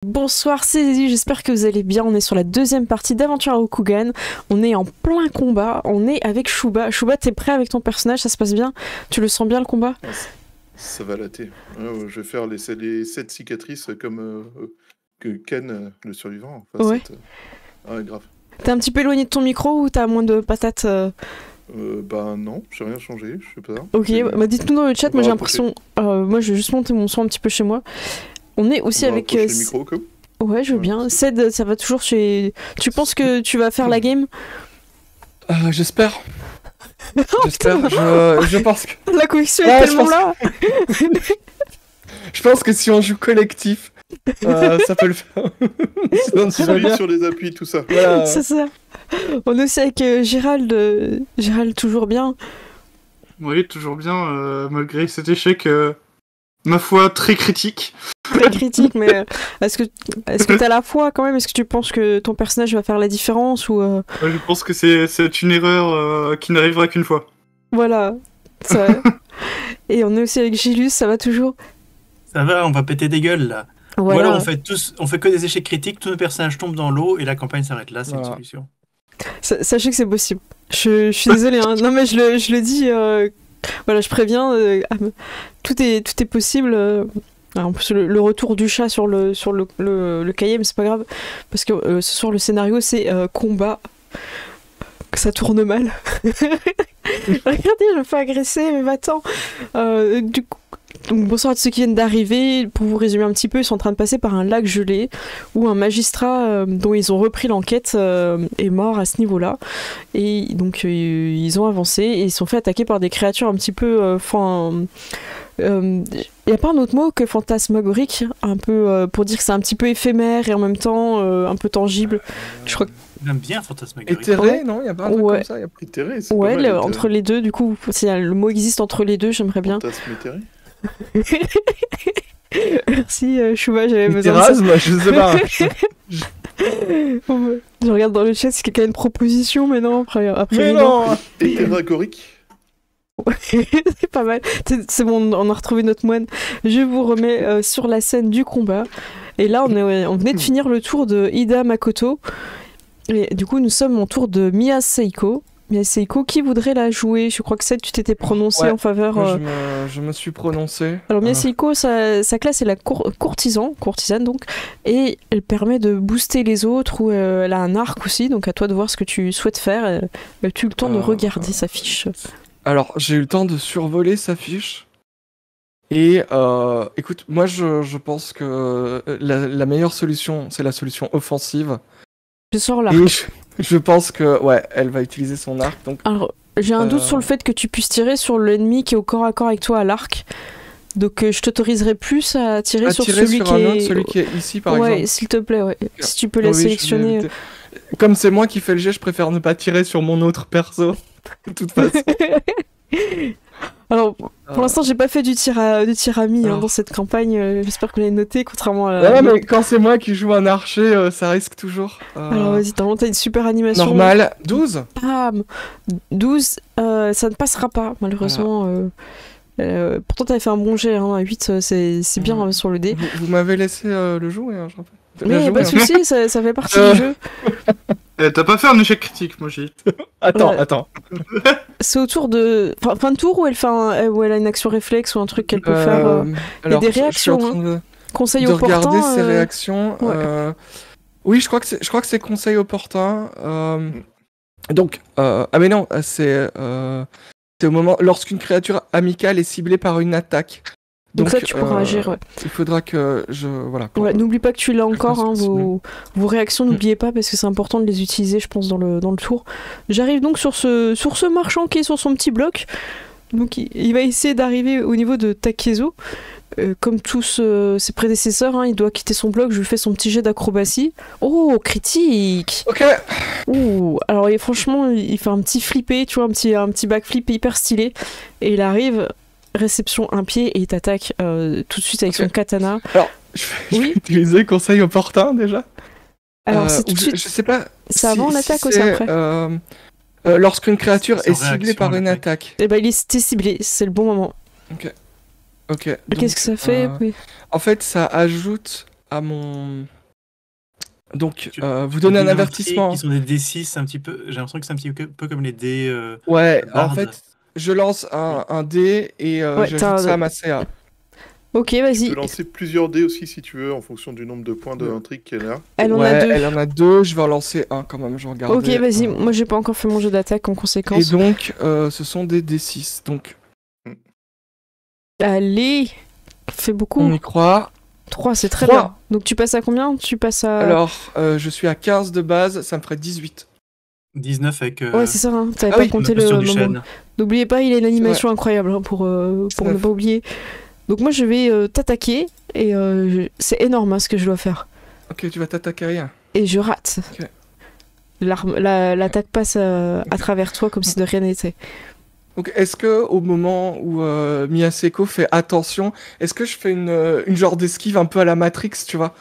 Bonsoir, c'est Zizi, j'espère que vous allez bien. On est sur la deuxième partie d'Aventure à Rokugan. On est en plein combat, on est avec Shuba. Shuba, t'es prêt avec ton personnage, ça se passe bien? Tu le sens bien le combat? Ça va latter. Je vais faire les 7 cicatrices comme que Ken, le survivant. Enfin, ouais. Grave. T'es un petit peu éloigné de ton micro ou t'as moins de patates Bah non, j'ai rien changé, je sais pas. Ok, bah dites-nous dans le chat, moi j'ai l'impression... moi je vais juste monter mon son un petit peu chez moi. On est aussi avec... le micro, comme ouais, je veux bien. Ced, ça va toujours chez... Tu penses que tu vas faire la game? J'espère. J'espère, je pense que... La conviction est tellement là. Je pense que si on joue collectif, ça peut le faire. Sinon, sur les appuis, tout ça. Voilà. C'est ça. On est aussi avec Gérald. Gérald, toujours bien? Oui, toujours bien, malgré cet échec, ma foi, très critique. Très critique, mais est-ce que t'as la foi quand même? Est-ce que tu penses que ton personnage va faire la différence ou Je pense que c'est une erreur qui n'arrivera qu'une fois. Voilà. Ça... Et on est aussi avec Gilus, ça va toujours? Ça va, on va péter des gueules là. Voilà. Ou alors on fait que des échecs critiques, tous nos personnages tombent dans l'eau et la campagne s'arrête là, c'est une solution. Sachez que c'est possible. Je suis désolée, hein. Non mais je le dis, voilà, je préviens, tout est possible. En plus, le retour du chat sur le cahier, mais c'est pas grave, parce que ce soir le scénario c'est combat. Ça tourne mal. Regardez, je me fais agresser, mais va-t'en. Du coup, donc, bonsoir à tous ceux qui viennent d'arriver. Pour vous résumer un petit peu, ils sont en train de passer par un lac gelé où un magistrat dont ils ont repris l'enquête est mort à ce niveau-là. Et donc ils ont avancé et ils sont fait attaquer par des créatures un petit peu... il n'y a pas un autre mot que fantasmagorique, un peu pour dire que c'est un petit peu éphémère et en même temps un peu tangible. Je crois que... J'aime bien fantasmagorique. Éthéré, non? Il n'y a pas un truc comme ça? Éthéré, c'est ouais, pas mal, entre les deux, du coup, si le mot existe entre les deux, j'aimerais bien. Fantasme éthéré. Merci Chouba, j'avais besoin de ça. Moi, je sais pas. Je regarde dans le chat si quelqu'un a une proposition, mais non, après mais non. Hétéragorique. C'est pas mal. C'est bon, on a retrouvé notre moine. Je vous remets sur la scène du combat. Et là, on venait de finir le tour de Ida Makoto. Et du coup, nous sommes en tour de Mia Seiko. Mia Seiko, qui voudrait la jouer? Je crois que Seth, tu t'étais prononcé en faveur... Je me suis prononcé. Alors Mia Seiko, sa classe est la courtisane donc, et elle permet de booster les autres, ou elle a un arc aussi, donc à toi de voir ce que tu souhaites faire. As-tu eu le temps de regarder sa fiche? Alors, j'ai eu le temps de survoler sa fiche. Et écoute, moi je pense que la meilleure solution, c'est la solution offensive. Je sors l'arc. Et je pense que, ouais, elle va utiliser son arc. Donc, alors, j'ai un doute sur le fait que tu puisses tirer sur l'ennemi qui est au corps à corps avec toi à l'arc. Donc je t'autoriserai plus à tirer sur celui qui est ici, par exemple. Ouais, s'il te plaît, ouais. Si tu peux la sélectionner. Comme c'est moi qui fais le jet, je préfère ne pas tirer sur mon autre perso. De toute façon. Alors, pour l'instant, j'ai pas fait du tir à mi dans cette campagne. J'espère que vous l'avez noté, contrairement à... Ouais, mais quand c'est moi qui joue un archer, ça risque toujours. Alors, vas-y, t'as une super animation. Normal. 12 Bam 12, ça ne passera pas, malheureusement. Voilà. Pourtant, t'avais fait un bon jet, hein, 8, c'est bien sur le dé. Vous m'avez laissé le jouer, hein, je rappelle. Mais pas de soucis, ça fait partie du jeu. T'as pas fait un échec critique, moi j'ai dit. Attends. C'est autour de... fin de tour où elle a une action réflexe ou un truc qu'elle peut faire. Il y a des réactions. Je suis en train de conseil opportun. Regarder ses réactions. Ouais. Oui, je crois que c'est conseil opportun. Donc, mais non, c'est au moment lorsqu'une créature amicale est ciblée par une attaque. Donc ça, tu pourras agir, ouais. Il faudra que je... Voilà. Ouais, n'oublie pas que tu l'as encore, hein, vos réactions, n'oubliez pas, parce que c'est important de les utiliser, je pense, dans le tour. J'arrive donc sur ce marchand qui est sur son petit bloc. Donc il va essayer d'arriver au niveau de Takezo. Comme tous ses prédécesseurs, hein, il doit quitter son bloc, je lui fais son petit jet d'acrobatie. Oh, critique! Ok! Ouh, alors franchement, il fait un petit flippé, tu vois, un petit backflip hyper stylé. Et il arrive... Réception un pied et il t'attaque tout de suite avec son katana. Alors, je vais utiliser conseil opportun déjà. Alors, c'est tout de suite. Je sais pas. C'est avant l'attaque ou c'est après? Lorsqu'une créature est ciblée par une attaque. Eh ben, il est ciblé, c'est le bon moment. Ok. Qu'est-ce que ça fait? En fait, ça ajoute à mon... Donc, Tu- vous tu donnez un des avertissement. Qui sont des D6, un petit peu. J'ai l'impression que c'est un petit peu comme les dés. Ouais, en Bard. fait, je lance un dé et Ouais, j'ajoute t'as- ça à ma CA. Ok, Tu vas-y. peux lancer plusieurs dés aussi si tu veux, en fonction du nombre de points d'intrigue qu'elle a. Elle en Ouais, a deux. elle en a deux, je vais en lancer un quand même, je regarde. Ok, vas-y. Moi, j'ai pas encore fait mon jeu d'attaque en Et conséquence. donc, ce sont des D6, donc Allez, fait beaucoup. on y croit. 3, c'est très 3. bien. Donc tu passes à combien? Tu passes à... Alors, je suis à 15 de base, ça me ferait 18. 19 avec. Ouais, c'est ça, hein. T'avais Ah pas oui, compté la le posture du moment. chêne. N'oubliez pas, il a une animation incroyable hein, pour ne 19. pas oublier. Donc moi, je vais t'attaquer et c'est énorme hein, ce que je dois faire. Ok, tu vas t'attaquer à rien. Et je rate. Ok. L'attaque passe à travers toi comme si de rien n'était. Donc, est-ce que au moment où Miyaseko fait attention, est-ce que je fais une genre d'esquive un peu à la Matrix, tu vois,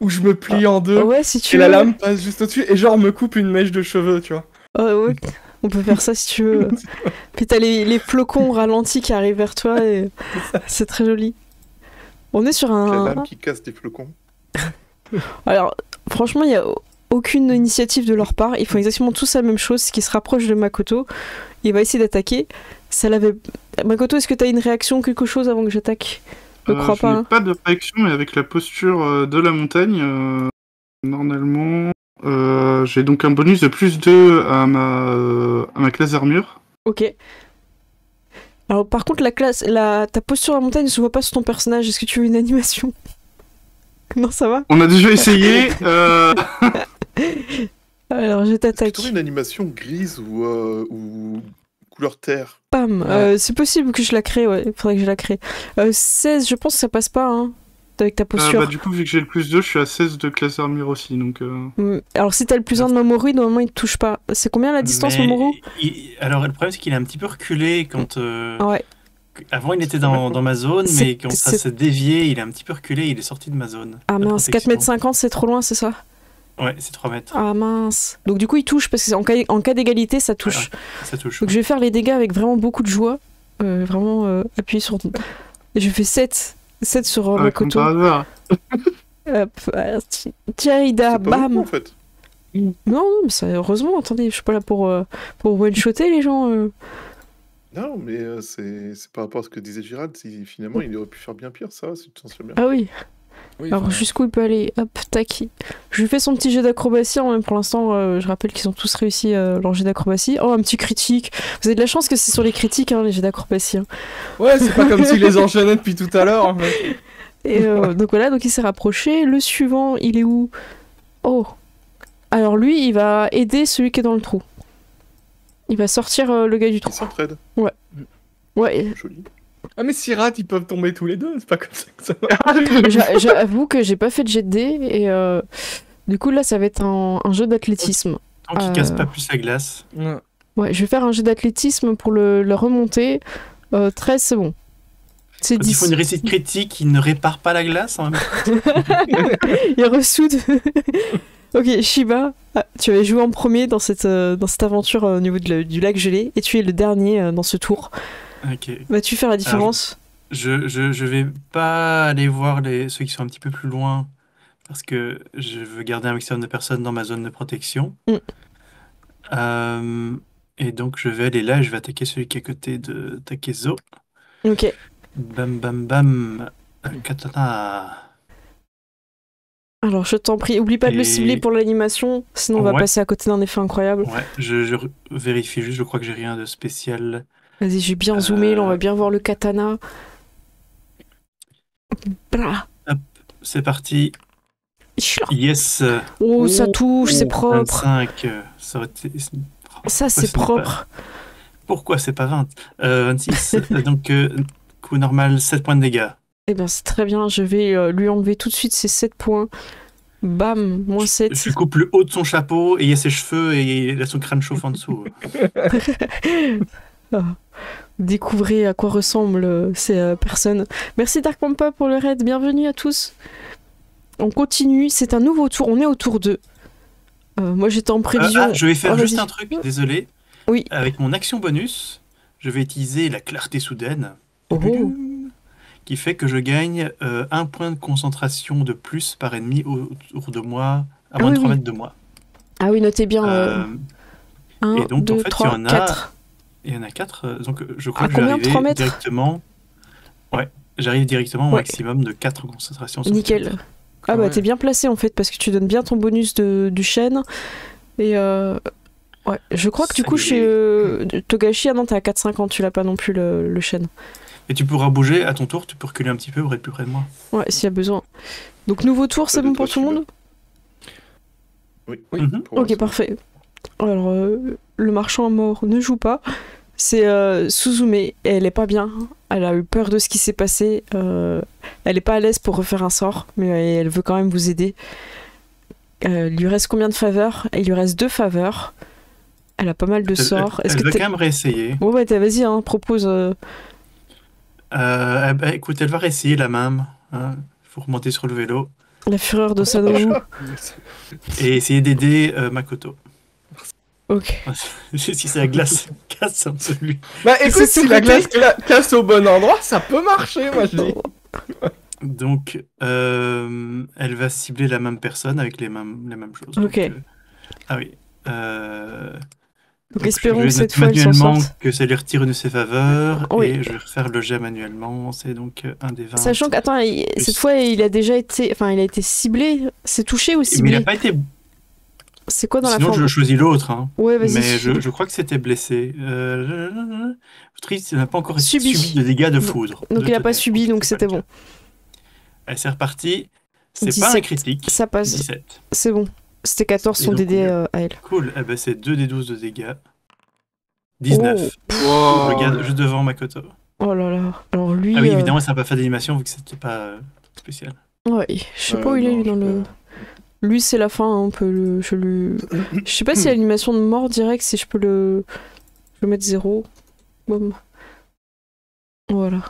où je me plie en deux Ouais, si tu et veux. la lame passe juste au-dessus et genre me coupe une mèche de cheveux, tu vois. Ouais, on peut faire ça si tu veux. Puis t'as les flocons ralentis qui arrivent vers toi et c'est très joli. On est sur La un... lame qui casse des flocons. Alors, franchement, il n'y a aucune initiative de leur part. Ils font exactement tous la même chose, ce qui se rapproche de Makoto. Il va essayer d'attaquer. Ça l'avait... Makoto, est-ce que tu as une réaction, quelque chose avant que j'attaque? Je crois Je pas. n'ai Hein. pas de réaction, mais avec la posture de la montagne, normalement, j'ai donc un bonus de plus 2 à ma classe armure. Ok. Alors, par contre, ta posture à la montagne ne se voit pas sur ton personnage. Est-ce que tu veux une animation? Non, ça va? On a déjà essayé. Alors, je Est-ce que t'attaque. tu aurais une animation grise ou couleur terre? Bam. Ouais. C'est possible que je la crée, ouais. Il faudrait que je la crée. 16, je pense que ça passe pas, hein. Avec ta posture. Du coup, vu que j'ai le plus 2, je suis à 16 de classe armure aussi. Donc, Alors, si t'as le plus 1 de Mamoru, normalement, il te touche pas. C'est combien la distance, Mais Mamoru? Alors, le problème, c'est qu'il est un petit peu reculé quand. Ouais. Avant, il était dans ma zone, C'est- mais quand ça c'est- s'est dévié, il est un petit peu reculé, il est sorti de ma zone. Ah de mince, protection. 4,50 m, c'est trop loin, c'est ça? Ouais, c'est 3 mètres. Ah mince. Donc du coup, il touche, parce qu'en cas d'égalité, ça touche. Ça touche. Donc je vais faire les dégâts avec vraiment beaucoup de joie. Vraiment appuyer sur... Et je fais 7. 7 sur comme Makoto. par hasard. Hop, Tierida, C'est pas beaucoup, bam. en fait. Non, mais ça, heureusement, attendez, je suis pas là pour one-shotter les gens. Non, mais c'est par rapport à ce que disait Gérald. Si finalement il aurait pu faire bien pire, ça, si tu t'en souviens bien. Ah oui. Oui, Alors enfin, jusqu'où il peut aller? Hop, tac. Je lui fais son petit jet d'acrobatie. Même pour l'instant, je rappelle qu'ils ont tous réussi leur jet d'acrobatie. Oh, un petit critique. Vous avez de la chance que c'est sur les critiques, hein, les jets d'acrobatie. Hein. Ouais, c'est pas comme s'il les enchaînait depuis tout à l'heure. En fait. Et donc voilà, donc il s'est rapproché. Le suivant, il est où? Oh. Alors lui, il va aider celui qui est dans le trou. Il va sortir le gars du Ils trou. s'entraident. Ouais. Joli. Ah mais s'ils ratent, ils peuvent tomber tous les deux, c'est pas comme ça que ça marche. J'avoue que j'ai pas fait de jet de dés et du coup là ça va être un jeu d'athlétisme. Tant qu'il casse pas plus la glace. Ouais. Ouais, je vais faire un jeu d'athlétisme pour le remonter. 13, c'est bon. C'est Quand il 10. faut une réussite critique, il ne répare pas la glace en même temps. Il ressoude. Ok, Shiba, tu avais joué en premier dans cette aventure au niveau du lac gelé et tu es le dernier dans ce tour. Ok. Vas-tu faire la différence? Je vais pas aller voir ceux qui sont un petit peu plus loin parce que je veux garder un maximum de personnes dans ma zone de protection. Et donc je vais aller là et je vais attaquer celui qui est à côté de Takezo. Ok. Bam bam bam. Katana. Alors je t'en prie, oublie pas de le Et- cibler pour l'animation, sinon on va Ouais. passer à côté d'un effet incroyable. Ouais, je vérifie juste, je crois que j'ai rien de spécial. Vas-y, j'ai bien zoomé, là on va bien voir le katana. Blah. C'est parti. Chla. Yes. Oh, ça touche, c'est propre. 25. Ça aurait été... Ça, c'est ce n'est pas- propre. Pourquoi c'est pas 20 26. Donc, coup normal, 7 points de dégâts. Eh bien, c'est très bien, je vais lui enlever tout de suite ses 7 points. Bam, moins 7. Je lui coupe le haut de son chapeau et il y a ses cheveux et il a son crâne chauffant en dessous. Découvrez à quoi ressemblent ces personnes. Merci Dark Pampa pour le raid, bienvenue à tous. On continue, c'est un nouveau tour, on est au tour 2. Moi j'étais en prévision. Je vais faire Oh, juste vas-y. un truc, désolé. Oui. Avec mon action bonus, je vais utiliser la clarté soudaine. Oh. qui fait que je gagne 1 point de concentration de plus par ennemi autour de moi, à moins de 3 mètres de moi. Ah oui, notez bien. 1, et donc, 2, en fait, 3, 4. Il y en a 4. Donc, je crois que combien, j'arrive 3 mètres directement. Ouais, j'arrive directement au maximum de 4 concentrations. Nickel. Ah bah, t'es bien placé en fait, parce que tu donnes bien ton bonus du chêne. Et ouais, je crois que du coup, chez Togashi, non, t'es à 4,50, tu l'as pas non plus le chêne. Et tu pourras bouger à ton tour, tu peux reculer un petit peu pour être plus près de moi. Ouais, s'il y a besoin. Donc, nouveau tour, c'est bon pour tout le monde ? Oui. Ok, parfait. Alors, le marchand mort ne joue pas. C'est Suzume. Elle est pas bien. Elle a eu peur de ce qui s'est passé. Elle est pas à l'aise pour refaire un sort, mais elle veut quand même vous aider. Il lui reste combien de faveurs ? Il lui reste 2 faveurs. Elle a pas mal de sorts. Elle va quand même réessayer. Bon, ouais, vas-y, propose. Écoute, elle va réessayer la même. Faut remonter sur le vélo. La fureur de Sanobu. Et essayer d'aider Makoto. Ok. Si c'est la glace casse un peu lui. Bah écoute, si la glace casse au bon endroit, ça peut marcher, moi je dis. Donc, elle va cibler la même personne avec les mêmes choses. Ok. Donc, ah oui. Donc espérons que cette fois, elle s'en manuellement sorte. que ça lui retire une de ses faveurs. Oui. Et je vais refaire le jet manuellement. C'est donc un des 20. Sachant que, attends, cette fois, il a déjà été... Enfin, il a été ciblé. C'est touché ou ciblé ? Mais il n'a pas été... C'est quoi dans Sinon, la forme ? je choisis l'autre. Hein. Ouais, vas-y. Mais je crois que c'était blessé. Triste, il n'a pas encore subi de dégâts de foudre. Donc il n'a pas subi, donc c'était bon. Allez, c'est reparti. C'est 17. pas un critique. Ça passe. 17. C'est bon. C'était 14 son DD à elle. Cool. Eh ben, c'est 2d12 de dégâts. 19. Oh. Regarde, juste devant Makoto. Oh là là. Alors lui... Ah oui, évidemment, ça n'a pas fait d'animation vu que c'était pas spécial. Ouais, je sais pas où il est, lui, dans le... Lui, c'est la fin, un peu. Je sais pas si l'animation de mort direct, si je peux le mettre 0. Boum. Voilà.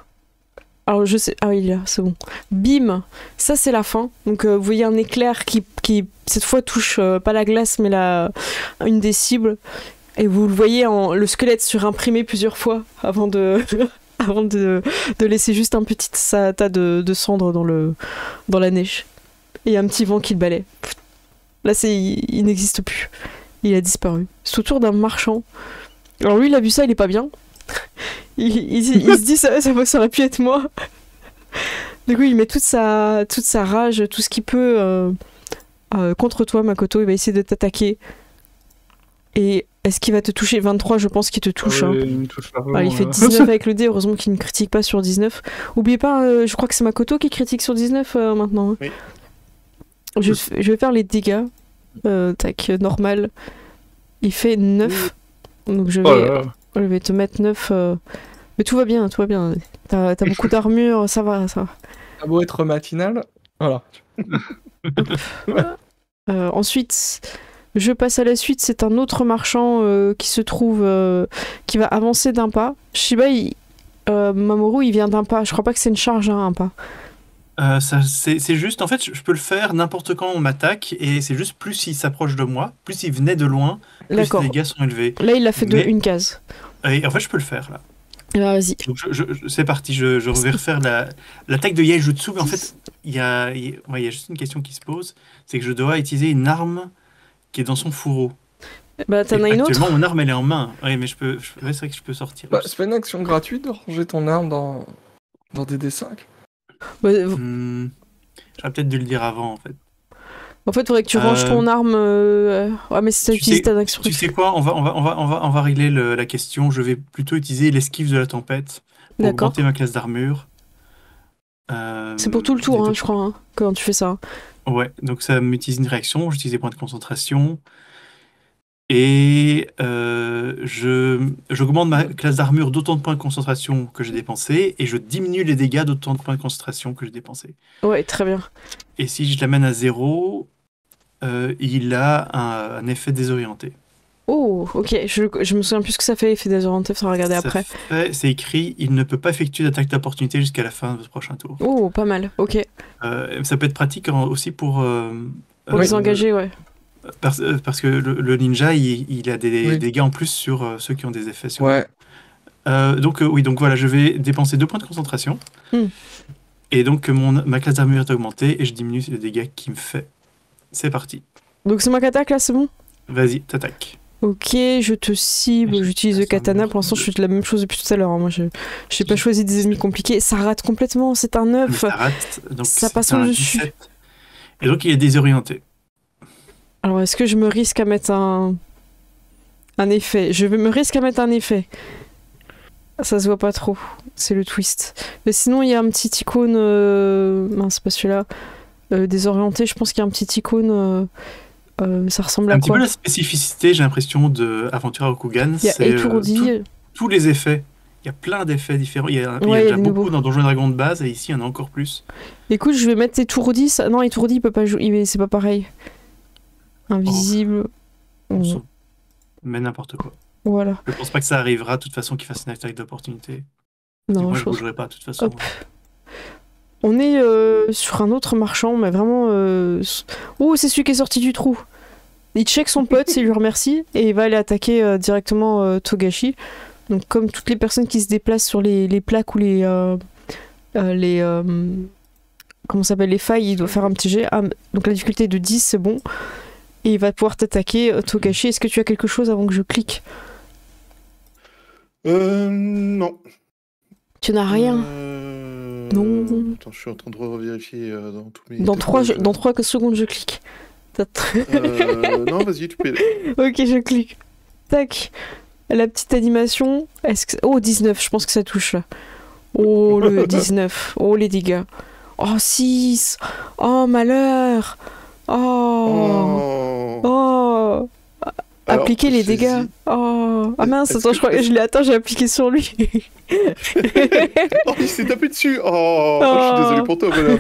Alors, je sais... Ah oui, il est là, c'est bon. Bim. Ça, c'est la fin. Donc, vous voyez un éclair qui cette fois, touche pas la glace, mais une des cibles. Et vous le voyez, le squelette surimprimé plusieurs fois avant de... avant de laisser juste un petit tas de cendres dans la neige. Et il y a un petit vent qui le balaie. Là, il n'existe plus. Il a disparu. C'est au tour d'un marchand. Alors lui, il a vu ça, il est pas bien. Il se dit, ça aurait pu être moi. Du coup, il met toute sa rage, tout ce qu'il peut contre toi, Makoto. Il va essayer de t'attaquer. Et est-ce qu'il va te toucher ? 23, je pense qu'il te touche. Il me touche largement, il fait 19 avec le dé, heureusement qu'il ne critique pas sur 19. Oubliez pas, je crois que c'est Makoto qui critique sur 19 maintenant. Hein. Oui. Je vais faire les dégâts. Tac, normal. Il fait 9. Donc je vais te mettre 9. Mais tout va bien, tout va bien. T'as beaucoup d'armure, ça va. Ça beau être matinal. Voilà. Ensuite, je passe à la suite. C'est un autre marchand qui se trouve... qui va avancer d'un pas. Shiba, Mamoru, il vient d'un pas. Je crois pas que c'est une charge, un pas. C'est juste, en fait, je peux le faire n'importe quand on m'attaque, et c'est juste plus il s'approche de moi, plus il venait de loin, plus les dégâts sont élevés. Là, il l'a fait de une case. Et en fait, je peux le faire, là. Vas-y. Donc, c'est parti, je vais refaire l'attaque de Yaijutsu, mais en fait, il y a juste une question qui se pose, c'est que je dois utiliser une arme qui est dans son fourreau. Bah, t'en as une autre ? Actuellement, mon arme, elle est en main. Oui, mais c'est vrai que je peux sortir. Bah, c'est pas une action gratuite de ranger ton arme dans DD5 ? J'aurais peut-être dû le dire avant, en fait. En fait, il faudrait que tu ranges ton arme. Ouais, mais si ça utilise ta action. Tu sais quoi, on va régler la question. Je vais plutôt utiliser l'esquive de la tempête pour augmenter ma classe d'armure. C'est pour tout le tour, je crois, quand tu fais ça. Ouais, donc ça m'utilise une réaction. J'utilise des points de concentration. Et j'augmente ma classe d'armure d'autant de points de concentration que j'ai dépensé, et je diminue les dégâts d'autant de points de concentration que j'ai dépensé. Ouais, très bien. Et si je l'amène à 0, il a un effet désorienté. Oh, ok. Je me souviens plus ce que ça fait, effet désorienté, il faudra regarder après. C'est écrit, il ne peut pas effectuer d'attaque d'opportunité jusqu'à la fin de votre prochain tour. Oh, pas mal, ok. Ça peut être pratique aussi pour les engager, ouais. Parce que le ninja, il a des dégâts en plus sur ceux qui ont des effets sur Donc voilà, je vais dépenser 2 points de concentration. Et donc ma classe d'armure est augmentée et je diminue les dégâts qu'il me fait. C'est parti. Donc c'est moi qui attaque là, c'est bon? Vas-y, t'attaques. Ok, je te cible, j'utilise le katana. Pour l'instant, je fais la même chose depuis tout à l'heure. Moi, j'ai pas choisi des ennemis compliqués. Ça rate complètement, c'est un 9. Ça rate, donc ça passe c'est un au-dessus. 17. Et donc il est désorienté. Alors, est-ce que je me risque à mettre un effet? Je me risque à mettre un effet. Ça se voit pas trop, c'est le twist. Mais sinon, il y a un petit icône... Non, c'est pas celui-là. Désorienté, je pense qu'il y a un petit icône... ça ressemble à un petit quoi? peu la spécificité, j'ai l'impression, de Aventura Rokugan. Il y a étourdi. Tous les effets. Il y a plein d'effets différents. Il y a Ouais, déjà beaucoup dans Donjons et Dragons de base, et ici, il y en a encore plus. Écoute, je vais mettre étourdi. Non, étourdi, il peut pas jouer. C'est pas pareil. Invisible. Mais n'importe quoi. Voilà. Je pense pas que ça arrivera, de toute façon, qu'il fasse une attaque d'opportunité. Non, moi, je bougerai pas, de toute façon. On est sur un autre marchand, mais vraiment... Oh, c'est celui qui est sorti du trou. Il check son pote, il lui remercie, et il va aller attaquer directement Togashi. Donc comme toutes les personnes qui se déplacent sur les plaques ou les comment ça s'appelle, les failles, il doit faire un petit jet. Ah, donc la difficulté est de 10, c'est bon. Et il va pouvoir t'attaquer, Togashi. Est-ce que tu as quelque chose avant que je clique? Non. Tu n'as rien? Non. Attends, je suis en train de revérifier dans tous mes... Dans 3 secondes, je clique. Non, vas-y, tu peux... Ok, je clique. Tac. La petite animation. Oh, 19, je pense que ça touche là. Oh, le 19. Oh, les dégâts. Oh, 6. Oh, malheur. Oh. Appliquer les dégâts. Oh. Ah mince, attends, je crois que je l'ai atteint, j'ai appliqué sur lui. Oh, il s'est tapé dessus. Oh, je suis désolé pour toi, bonhomme.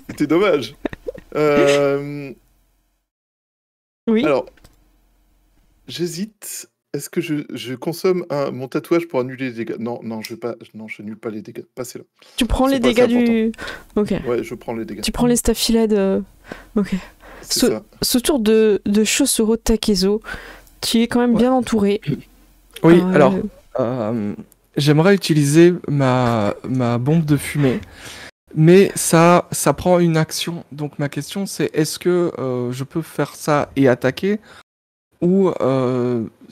C'était dommage. Oui. Alors, j'hésite. Est-ce que je consomme mon tatouage pour annuler les dégâts? Non, je n'annule pas les dégâts. Passez-là. Tu prends les dégâts du... Ok. Ouais, je prends les dégâts. Tu prends les staphylades. Ok. Ce tour de Shosuro Takezo, tu es quand même bien entouré. Oui, alors, j'aimerais utiliser ma bombe de fumée, mais ça prend une action. Donc ma question c'est, est-ce que je peux faire ça et attaquer, ou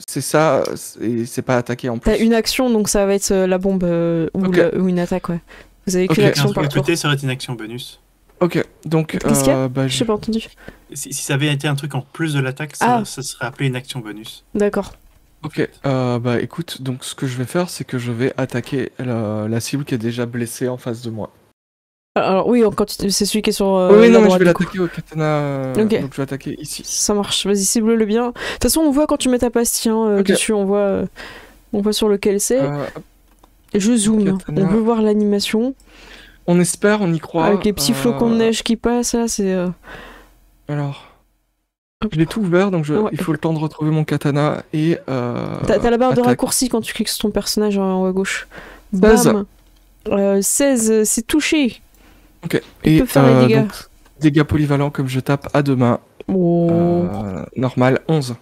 c'est ça et c'est pas attaquer en plus? T'as une action, donc ça va être la bombe ou une attaque, ouais. Vous avez qu'une action par tour. Côté serait une action bonus. Ok, donc... Qu'est-ce qu'il y a? Je n'ai pas entendu. Si ça avait été un truc en plus de l'attaque, ça serait appelé une action bonus. D'accord. Ok, écoute, donc ce que je vais faire, c'est que je vais attaquer la cible qui est déjà blessée en face de moi. Alors oui, c'est celui qui est sur... oui, non, mais je vais l'attaquer au katana, donc je vais attaquer ici. Ça marche, vas-y, cible-le bien. De toute façon, on voit quand tu mets ta pastille dessus, on voit sur lequel c'est. Je zoome, on peut voir l'animation. On espère, on y croit. Avec les petits flocons de neige qui passent, là, c'est... Alors... Je l'ai tout ouvert, donc il faut le temps de retrouver mon katana et... T'as la barre de raccourci quand tu cliques sur ton personnage en haut à gauche. 16. Bam 16, c'est touché. Ok, il peut faire les dégâts. Donc, dégâts polyvalents comme je tape à deux mains. Normal, 11.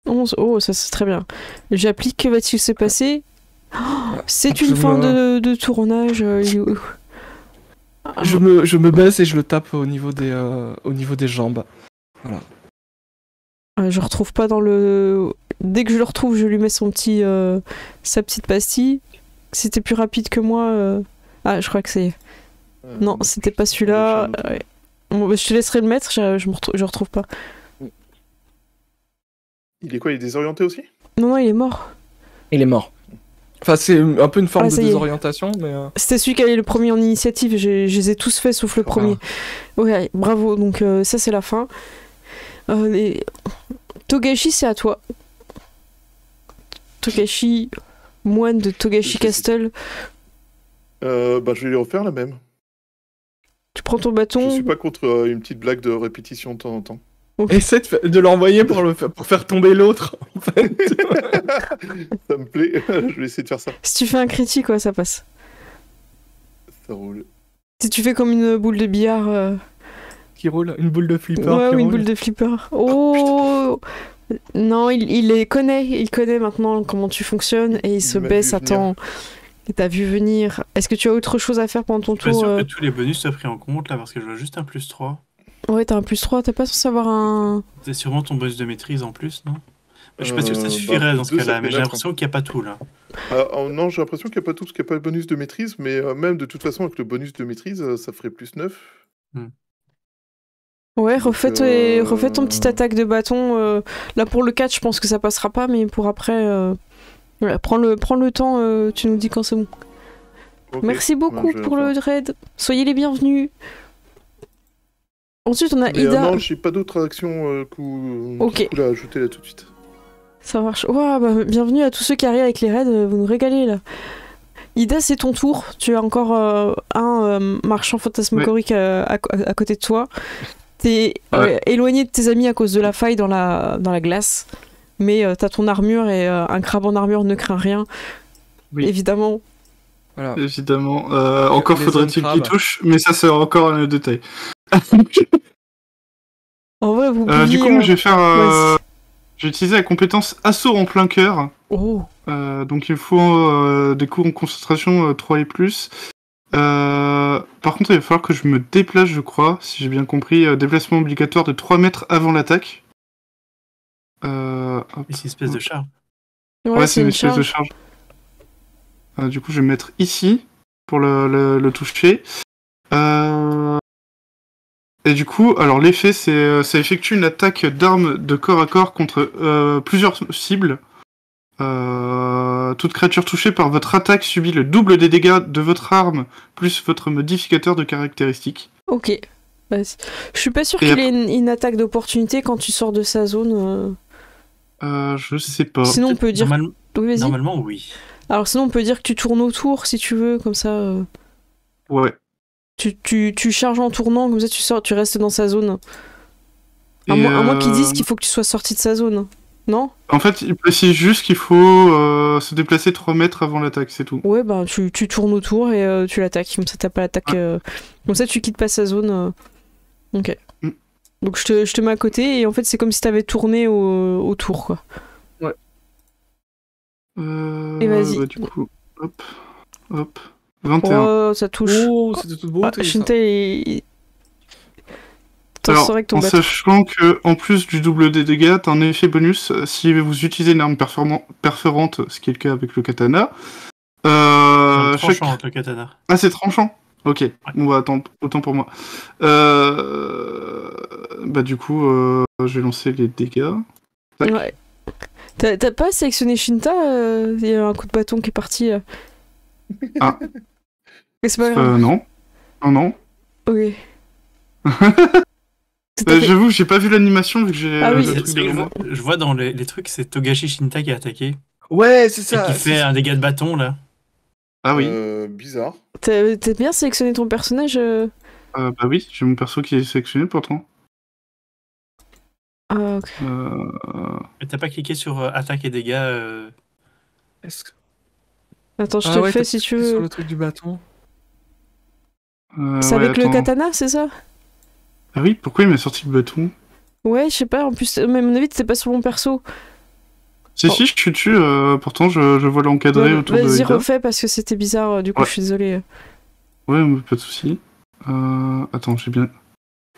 11, oh, ça c'est très bien. J'applique, que va-t-il se passer? C'est une fin de tournage. Je me baisse et je le tape au niveau des jambes. Voilà. Je retrouve pas dans le... Dès que je le retrouve, je lui mets sa petite pastille. C'était plus rapide que moi. Ah, je crois que c'est... Non, c'était pas celui-là. Bon, je te laisserai le mettre, je retrouve pas. Il est quoi? Il est désorienté aussi? Non, il est mort. Il est mort. Enfin, c'est un peu une forme de désorientation, mais... C'était celui qui avait le premier en initiative, je les ai tous faits sauf le premier. Ouais, bravo, donc ça c'est la fin. Togashi, c'est à toi. Togashi, moine de Togashi Castle. Je vais lui refaire la même. Tu prends ton bâton. Je suis pas contre une petite blague de répétition de temps en temps. Okay. Essaie de l'envoyer pour faire tomber l'autre, en fait. Ça me plaît, je vais essayer de faire ça. Si tu fais un critique, ouais, ça passe. Ça roule. Si tu fais comme une boule de billard... Qui roule, une boule de flipper. Ouais, une boule de flipper. Oh, Non, il les connaît. Il connaît maintenant comment tu fonctionnes et il se m'a baisse vu à temps. Il t'a vu venir. Est-ce que tu as autre chose à faire pendant ton Je suis pas tour sûr que tous les bonus soient pris en compte là parce que je vois juste un +3. Ouais, t'as un +3. T'as pas censé avoir un. C'est sûrement ton bonus de maîtrise en plus, non? Je suis pas sûr que ça Bah, suffirait dans ce +2, ça cas-là, peut mais j'ai l'être. l'impression qu'il n'y a pas tout là. Non, j'ai l'impression qu'il n'y a pas tout, parce qu'il n'y a pas le bonus de maîtrise, mais même de toute façon, avec le bonus de maîtrise, ça ferait +9. Ouais, Donc, refais ton petite attaque de bâton. Là, pour le 4, je pense que ça passera pas, mais pour après. Voilà, prends le temps, tu nous dis quand c'est bon. Ok. Merci beaucoup Ouais, je vais pour le le raid. Soyez les bienvenus. Ensuite, on a Mais Ida. non, j'ai pas d'autres actions Ok. qui cool à ajouter là tout de suite. Ça marche. Ouah, bah, bienvenue à tous ceux qui arrivent avec les raids, vous nous régalez là. Ida, c'est ton tour. Tu as encore un marchand fantasmagorique à côté de toi. T'es éloigné de tes amis à cause de la faille dans la glace. Mais t'as ton armure et un crabe en armure ne craint rien. Oui. Évidemment. Voilà. Évidemment. Encore Les faudrait-il hommes qu'il crabes. touche, mais ça c'est encore un détail. En vrai, vous pouviez... Du coup, moi, je vais faire. vas-y. Je vais utiliser la compétence assaut en plein cœur. Oh. Donc il faut des coups en concentration 3 et plus. Par contre, il va falloir que je me déplace, je crois, si j'ai bien compris. Déplacement obligatoire de 3 mètres avant l'attaque. Hop. Et c'est une espèce de char. Ouais, c'est une espèce de charge. charge. Du coup, je vais me mettre ici pour le toucher. Et du coup, alors l'effet, c'est ça effectue une attaque d'armes de corps à corps contre plusieurs cibles. Toute créature touchée par votre attaque subit le double des dégâts de votre arme plus votre modificateur de caractéristiques. Ok. Vas-y. Je suis pas sûr Et qu'il ait une attaque d'opportunité quand tu sors de sa zone. Je sais pas. Sinon, on peut dire... Oui, vas-y. Normalement, oui. Alors sinon, on peut dire que tu tournes autour si tu veux, comme ça... Ouais. Tu charges en tournant, comme ça tu sors, tu restes dans sa zone. À Et, moins qu'ils disent qu'il faut que tu sois sorti de sa zone. Non? En fait, il précise juste qu'il faut se déplacer 3 mètres avant l'attaque, c'est tout. Ouais, bah tu tournes autour et tu l'attaques. Comme ça, t'as pas l'attaque. Comme ça, tu quittes pas sa zone. Ok. Mm. Donc je te mets à côté et en fait, c'est comme si t'avais tourné autour, quoi. Et vas-y. Bah, du coup, hop. 21. Oh, ça touche. Oh, c'était toute beau. Shinta, il... T'en Alors, saurais avec ton en bâton. sachant que en plus du double des dégâts, t'as un effet bonus si vous utilisez une arme perforante, ce qui est le cas avec le katana. Tranchant avec le katana. Ah, c'est tranchant. Ok. Bon, bah, attends, autant pour moi. Bah, du coup, je vais lancer les dégâts. Tac. Ouais. T'as pas sélectionné Shinta? Il y a un coup de bâton qui est parti. Ah. Mais c'est pas grave. Non. Non. Ok. T'as fait- J'avoue, j'ai pas vu l'animation vu que j'ai Ah oui. le truc C'est vrai devant que moi. je vois dans les trucs, c'est Togashi Shinta qui a attaqué. Ouais, c'est Et ça. qui fait un dégât de bâton là. Ah oui. Bizarre. T'as bien sélectionné ton personnage? Bah oui, j'ai mon perso qui est sélectionné pourtant. Ah, ok. Et t'as pas cliqué sur attaque et dégâts. Est-ce que- Attends, je Ah te le ouais, fais t'as si tu cliqué sur veux. le truc du bâton. C'est Ouais, avec le attends. katana, c'est ça? Ah oui, pourquoi il m'a sorti le bâton? Ouais, je sais pas, en plus, mais à mon avis, t'étais pas sur mon perso. Si, Oh. si, je suis dessus, pourtant je vois l'encadré Ouais, autour de vas-y, Ida. refais parce que c'était bizarre, du coup, Ouais. je suis désolée. Ouais, mais pas de soucis. Attends, j'ai bien...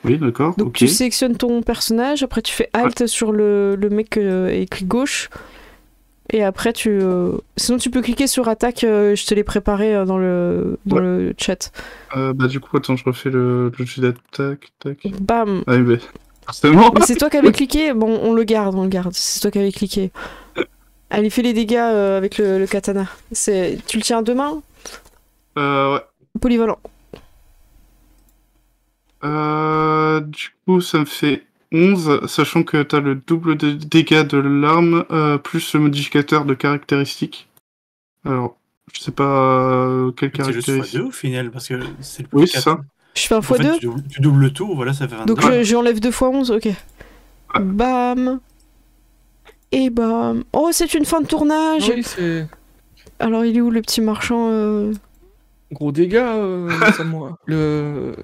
Oui, d'accord, Donc ok. tu sélectionnes ton personnage, après tu fais Alt sur le mec et clic gauche. Et après tu... Sinon tu peux cliquer sur attaque, je te l'ai préparé dans le chat. Bah du coup, attends, je refais le jet d'attaque, tac. Bam! Ah oui, bah... Forcément. Mais c'est toi qui avais cliqué? Bon, on le garde, c'est toi qui avais cliqué. Allez, fais les dégâts avec le katana. Tu le tiens à deux mains? Ouais. Polyvalent. Du coup, ça me fait 11, sachant que t'as le double des dégâts de l'arme, plus le modificateur de caractéristiques. Alors, je sais pas quelle C'est juste caractéristique. x2 au final, parce que c'est le Oui, plus c'est ça. Je fais un En fait, x2? tu doubles le tour, voilà, ça fait 22. Donc j'enlève 2 x 11, ok. Bam! Et bam! Oh, c'est une fin de tournage! Oui, c'est Alors, il est où le petit marchand gros dégâts, ça, moi.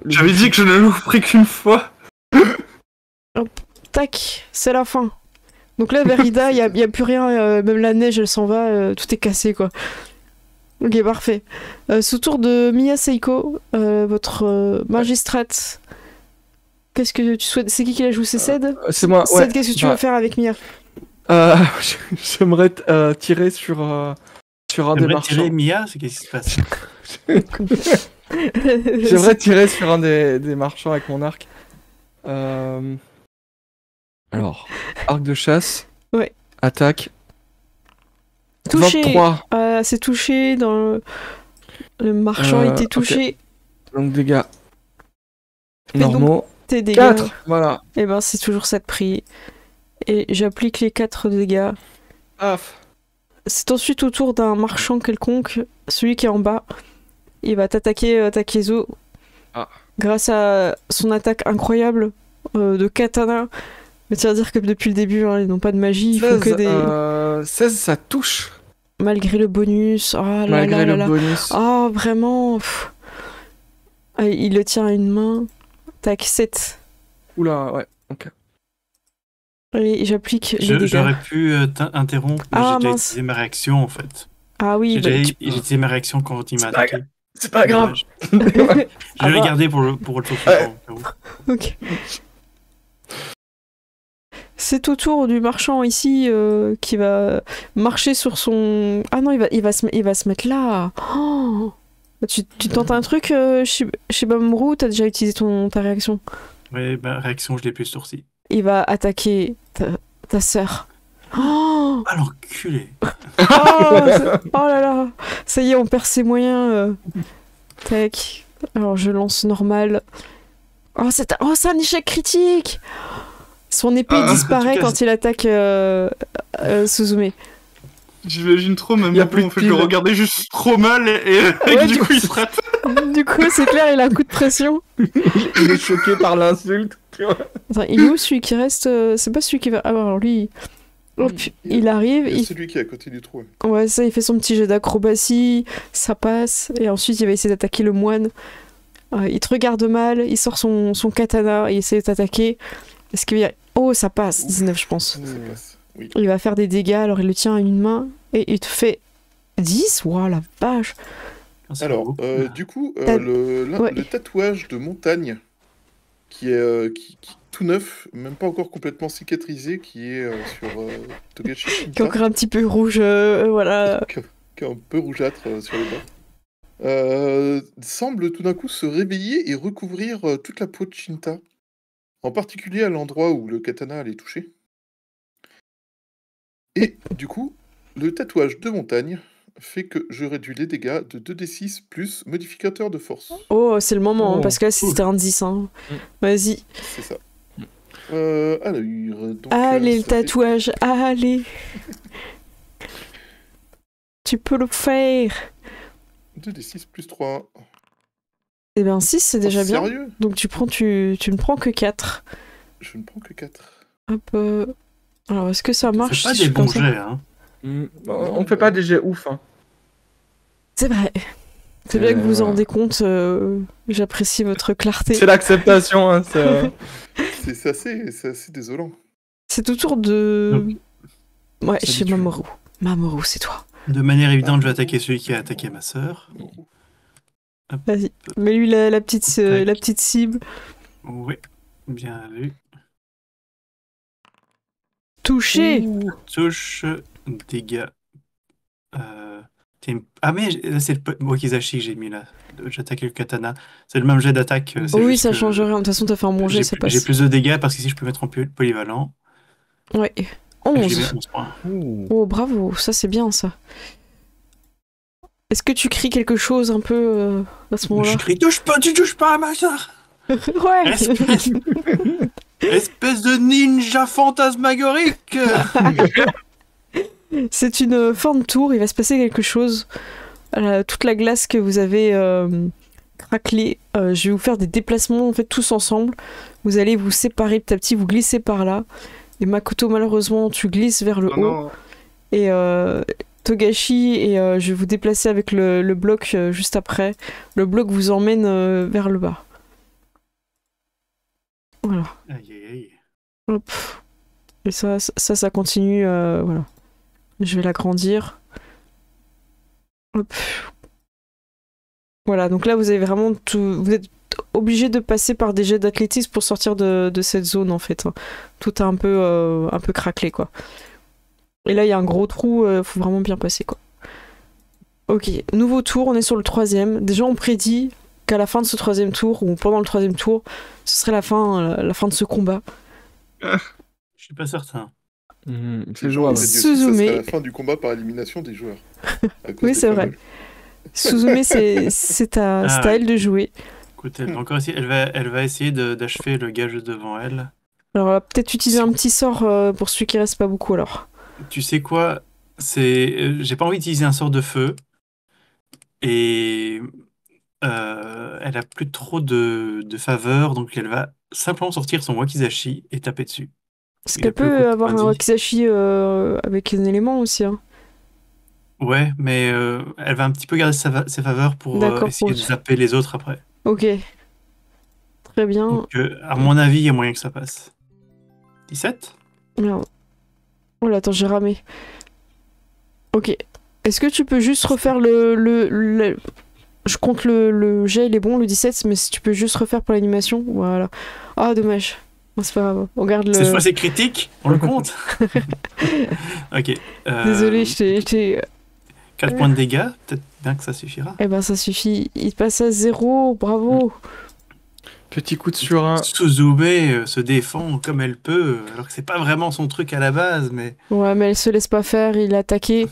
J'avais dit que je ne l'ouvrais qu'une fois. Tac, c'est la fin. Donc là, vers Ida, il y a plus rien, même la neige, elle s'en va, tout est cassé, quoi. Ok, parfait. C'est au tour de Mia Seiko, votre magistrate. Qu'est-ce que tu souhaites? C'est qui la joue? C'est Ced? C'est moi, ouais. Ced, qu'est-ce que tu veux faire avec Mia? J'aimerais tirer sur un des marchands. tirer Mia, c'est qu'est-ce qui se passe? J'aimerais tirer sur un des marchands avec mon arc. Alors, arc de chasse. Ouais. Attaque. Touché. 23. C'est touché dans le marchand était touché. Okay. Donc dégâts Et normaux. Tes dégâts. 4, voilà. Et ben c'est toujours ça de prix. Et j'applique les 4 dégâts. Paf. C'est ensuite au tour d'un marchand quelconque, celui qui est en bas. Il va t'attaquer Takezo. Grâce à son attaque incroyable de katana. Mais tu vas dire que depuis le début, hein, ils n'ont pas de magie, ils font que des... 16, ça touche. Malgré le bonus. Oh là Malgré là le là. bonus. Oh, vraiment. Il le tient à une main. Tac, 7. Oula, ouais, ok. Et j'applique les dégâts. J'aurais pu t'interrompre, mais j'ai déjà utilisé ma réaction, en fait. Ah oui, j'ai utilisé ma réaction quand il m'a attaqué. C'est pas grave. Je vais regarder pour le tour suivant. Ok. C'est au tour du marchand ici qui va marcher sur son... Ah non, il va se mettre là. Oh, tu tentes un truc chez Bamrou, t'as déjà utilisé ta réaction? Ouais, bah réaction, je l'ai plus sourcil. Il va attaquer ta sœur. Oh, ah l'enculé. Oh là là. Ça y est, on perd ses moyens. Tac. Alors je lance normal. Oh, c'est un échec critique. Son épée disparaît quand il attaque Suzume. J'imagine trop, même y a moi, plus on de fait pile. le regarder juste trop mal et Ouais, du coup il se rate. Du coup, c'est clair, il a un coup de pression. Il est choqué par l'insulte. Attends, il est où celui qui reste? C'est pas celui qui va... Ah, alors lui... Hop, il arrive... Il y a celui qui est à côté du trou. Ouais, ça, il fait son petit jet d'acrobatie, ça passe, et ensuite il va essayer d'attaquer le moine. Il te regarde mal, il sort son katana, et il essaie de t'attaquer. Est-ce qu'il va... Oh, ça passe, 19 je pense. Ça passe, oui. Il va faire des dégâts, alors il le tient à une main, et il te fait 10. Waouh, la vache. Alors, du coup, le tatouage de montagne, qui est tout neuf, même pas encore complètement cicatrisé, qui est sur Togashi Shinta, Qui est encore un petit peu rouge, voilà. qui est un peu rougeâtre sur le bas, semble tout d'un coup se réveiller et recouvrir toute la peau de Shinta, en particulier à l'endroit où le katana allait toucher. Et du coup, le tatouage de montagne fait que je réduis les dégâts de 2d6 plus modificateur de force. Oh, c'est le moment, hein, Oh, parce que là, c'était un 10. Hein. Vas-y. C'est ça. Alors, donc, Allez, le ça fait tatouage, allez. Tu peux le faire. 2d6 plus 3. Eh bien, 6, c'est déjà bien. Sérieux? Donc tu ne prends que 4. Je ne prends que 4. Hop. Alors, est-ce que ça marche? C'est pas si je des fais comme bons ça jets, hein. On fait pas des jets ouf, hein. C'est vrai. C'est bien que vous vous en rendez compte. J'apprécie votre clarté. C'est l'acceptation, hein. C'est assez désolant. C'est au tour de... Ouais, chez S'habitue. Mamoru. Mamoru, c'est toi. De manière évidente, je vais attaquer celui qui a attaqué ma sœur. Vas-y. Mets-lui la petite cible. Oui, bien vu. Touché. Touche, dégâts. Ah mais c'est le Wakizashi que j'ai mis là. J'attaque le katana. C'est le même jet d'attaque. C'est Oui, juste ça que change rien. De toute façon, t'as fait un bon jet, ça passe. J'ai plus de dégâts parce qu'ici je peux mettre en polyvalent. Ouais. Et je lui 11. mets 11 points. Oh, bravo. Ça, c'est bien, ça. Est-ce que tu cries quelque chose un peu à ce moment-là? Je crie, tu touches pas à ma soeur. Ouais. Espèce de ninja fantasmagorique. C'est une fin de tour, il va se passer quelque chose. Toute la glace que vous avez craquelée, je vais vous faire des déplacements en fait tous ensemble. Vous allez vous séparer petit à petit, vous glissez par là. Et Makoto, malheureusement, tu glisses vers le haut. Non. Et Togashi, et je vais vous déplacer avec le bloc juste après. Le bloc vous emmène vers le bas. Voilà. Aïe, aïe, aïe. Hop. Et ça continue. Voilà. Je vais l'agrandir. Hop. Voilà, donc là vous avez vraiment tout. Vous êtes obligé de passer par des jets d'athlétisme pour sortir de cette zone en fait. Tout a un peu craquelé quoi. Et là il y a un gros trou, faut vraiment bien passer quoi. Ok, nouveau tour, on est sur le 3e. Déjà on prédit qu'à la fin de ce 3e tour, ou pendant le 3e tour, ce serait la fin de ce combat. Je suis pas certain. C'est jouable. Suzume. Ça serait la fin du combat par élimination des joueurs. Oui, c'est vrai. Suzume, c'est à elle de jouer. Écoute, elle va encore essayer, elle va essayer d'achever le gage devant elle. Alors, elle va peut-être utiliser un petit sort pour celui qui reste pas beaucoup alors. Tu sais quoi? J'ai pas envie d'utiliser un sort de feu. Et elle a plus trop de faveur, donc elle va simplement sortir son wakizashi et taper dessus. Est-ce qu'elle peut avoir un wakizashi avec un élément aussi hein. Ouais, mais elle va un petit peu garder ses faveurs pour essayer de zapper les autres après. Ok. Très bien. Donc, à mon avis, il y a moyen que ça passe. 17 ? Merde. Oh là, attends, j'ai ramé. Ok. Est-ce que tu peux juste refaire le... Je compte le jet, il est bon, le 17, mais si tu peux juste refaire pour l'animation. Voilà. Ah, dommage. Bon, c'est pas grave. On garde le... Cette fois, c'est critique, on le compte. Ok. Désolé, j'étais... 4 points de dégâts, peut-être bien que ça suffira. Eh ben, ça suffit. Il passe à 0, bravo. Petit coup de surin. Suzume se défend comme elle peut, alors que c'est pas vraiment son truc à la base, mais... Ouais, mais elle se laisse pas faire, il a attaqué.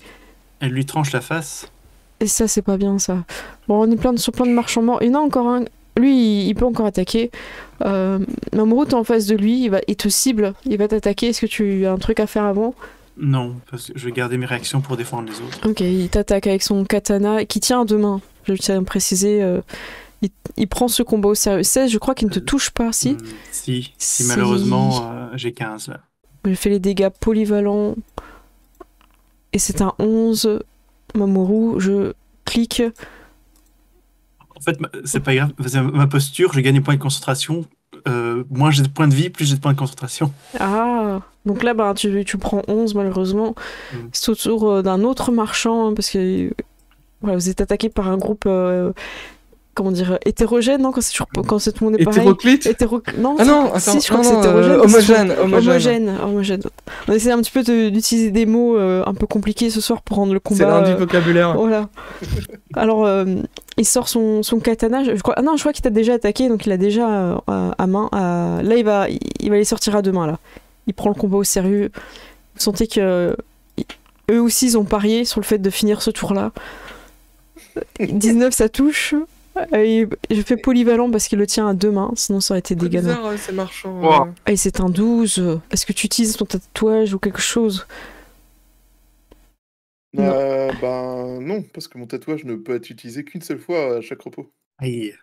Elle lui tranche la face. Et ça, c'est pas bien, ça. Bon, on est sur plein de marchands morts. Il y en a encore un. Lui, il peut encore attaquer. Mamoru, t'es en face de lui, il te cible, il va t'attaquer. Est-ce que tu as un truc à faire avant ? Non, parce que je vais garder mes réactions pour défendre les autres. Ok, il t'attaque avec son katana, qui tient à 2 mains. Je tiens à préciser. Il prend ce combat au sérieux. 16, je crois qu'il ne te touche pas, si Si malheureusement, j'ai 15 là. Il fait les dégâts polyvalents. Et c'est un 11. Mamoru, je clique. En fait, c'est pas grave. Ma posture, je gagne des points de concentration. Moins j'ai de points de vie, plus j'ai de points de concentration. Ah, donc là, bah, tu prends 11 malheureusement. C'est au tour d'un autre marchand, parce que voilà, vous êtes attaqué par un groupe, comment dire, hétérogène, non, quand tout le monde est pareil. Hétéroclite Non, ah non, attends, si, je crois que c'est hétérogène. Homogène. On essaie un petit peu d'utiliser des mots un peu compliqués ce soir pour rendre le combat... C'est l'un du vocabulaire. Voilà. Alors, il sort son katana. Je crois qu'il t'a déjà attaqué, donc il a déjà à main. Là, il va les sortir à 2 mains, là. Il prend le combat au sérieux. Vous sentez que eux aussi, ils ont parié sur le fait de finir ce tour-là. 19, ça touche. Je fais polyvalent parce qu'il le tient à 2 mains, sinon ça aurait été dégueulasse. C'est marchand. Wow. Et c'est un 12. Est-ce que tu utilises ton tatouage ou quelque chose ? Non, parce que mon tatouage ne peut être utilisé qu'une seule fois à chaque repos. Aïe.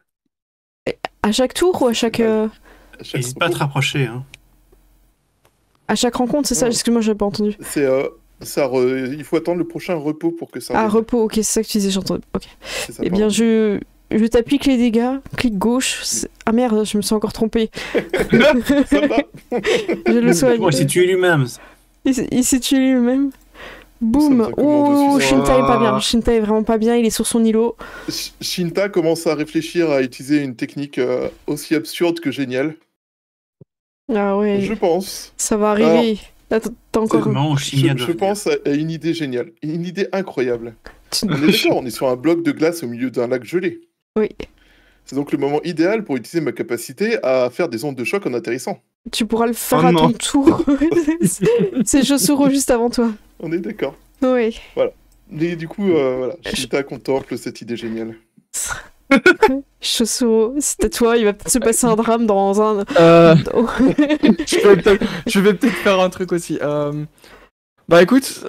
À chaque tour ou à chaque... N'hésite pas à te rapprocher. Hein. À chaque rencontre, c'est ça ? Excuse-moi, j'avais pas entendu. Il faut attendre le prochain repos pour que ça... Ah, repos, ok, c'est ça que tu disais, j'ai entendu. Ok. Ça, eh bien, je t'applique les dégâts, clic gauche. Ah merde, je me suis encore trompé. Ça va. Je le soigne. Il s'est tué lui-même. Il s'est tué lui-même. Boum. Oh, Shinta est pas bien. Shinta est vraiment pas bien, il est sur son îlot. Shinta commence à réfléchir à utiliser une technique aussi absurde que géniale. Ah ouais. Je pense. Ça va arriver. Attends, t'as encore... Je pense à une idée géniale. Une idée incroyable. On est d'accord, on est sur un bloc de glace au milieu d'un lac gelé. Oui. C'est donc le moment idéal pour utiliser ma capacité à faire des ondes de choc en atterrissant. Tu pourras le faire à ton tour. C'est Josuro juste avant toi. On est d'accord. Oui. Voilà. Mais du coup, voilà, Shinta contemple cette idée géniale. Josuro, c'est à toi, il va peut-être se passer un drame dans un... Je vais peut-être faire un truc aussi. Bah écoute,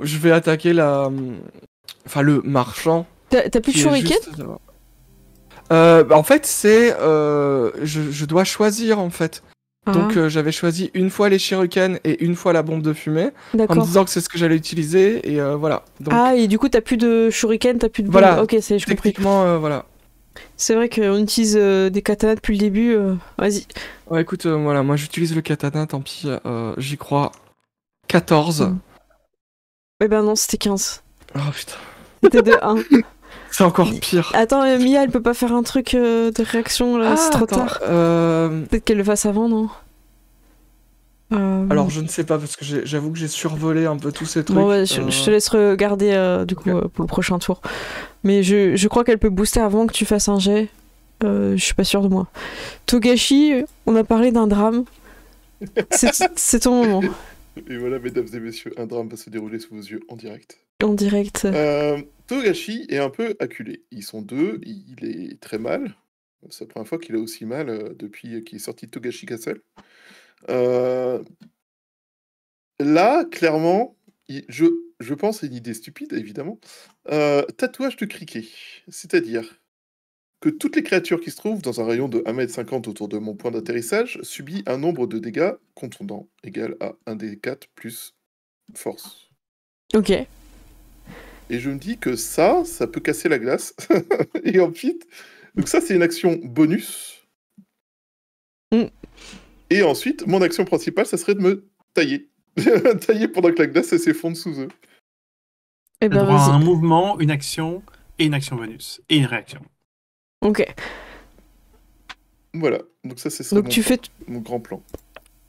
je vais attaquer le marchand. T'as plus de shuriken ? En fait, c'est... je dois choisir, en fait. Donc j'avais choisi une fois les shurikens et une fois la bombe de fumée. En me disant que c'est ce que j'allais utiliser, et voilà. Donc... Ah, et du coup, t'as plus de shuriken, t'as plus de bombe. Voilà. Ok, j'ai compris. Techniquement, voilà. C'est vrai qu'on utilise des katanas depuis le début. Vas-y. Ouais, écoute, voilà, moi j'utilise le katana, tant pis, j'y crois. 14. Eh ben non, c'était 15. Oh putain. C'était de 1. C'est encore pire. Attends, Mia, elle peut pas faire un truc de réaction là, c'est trop tard. Peut-être qu'elle le fasse avant, non? Alors je ne sais pas, parce que j'avoue que j'ai survolé un peu tous ces trucs. Bon, ouais, je te laisse regarder du coup pour le prochain tour. Mais je crois qu'elle peut booster avant que tu fasses un jet. Je suis pas sûre de moi. Togashi, on a parlé d'un drame. C'est ton moment. Et voilà, mesdames et messieurs, un drame va se dérouler sous vos yeux en direct. En direct. Togashi est un peu acculé. Ils sont deux, il est très mal. C'est la première fois qu'il a aussi mal depuis qu'il est sorti de Togashi Castle. Là, clairement, je pense, c'est une idée stupide, évidemment. Tatouage de criquet. C'est-à-dire que toutes les créatures qui se trouvent dans un rayon de 1m50 autour de mon point d'atterrissage subissent un nombre de dégâts contondant égal à 1d4 plus force. Ok. Et je me dis que ça peut casser la glace. Et ensuite, donc ça, c'est une action bonus. Et ensuite, mon action principale, ça serait de me tailler. Tailler pendant que la glace s'effondre sous eux. Et ben, un mouvement, une action et une action bonus. Et une réaction. Ok. Voilà. Donc ça, c'est ça mon grand plan.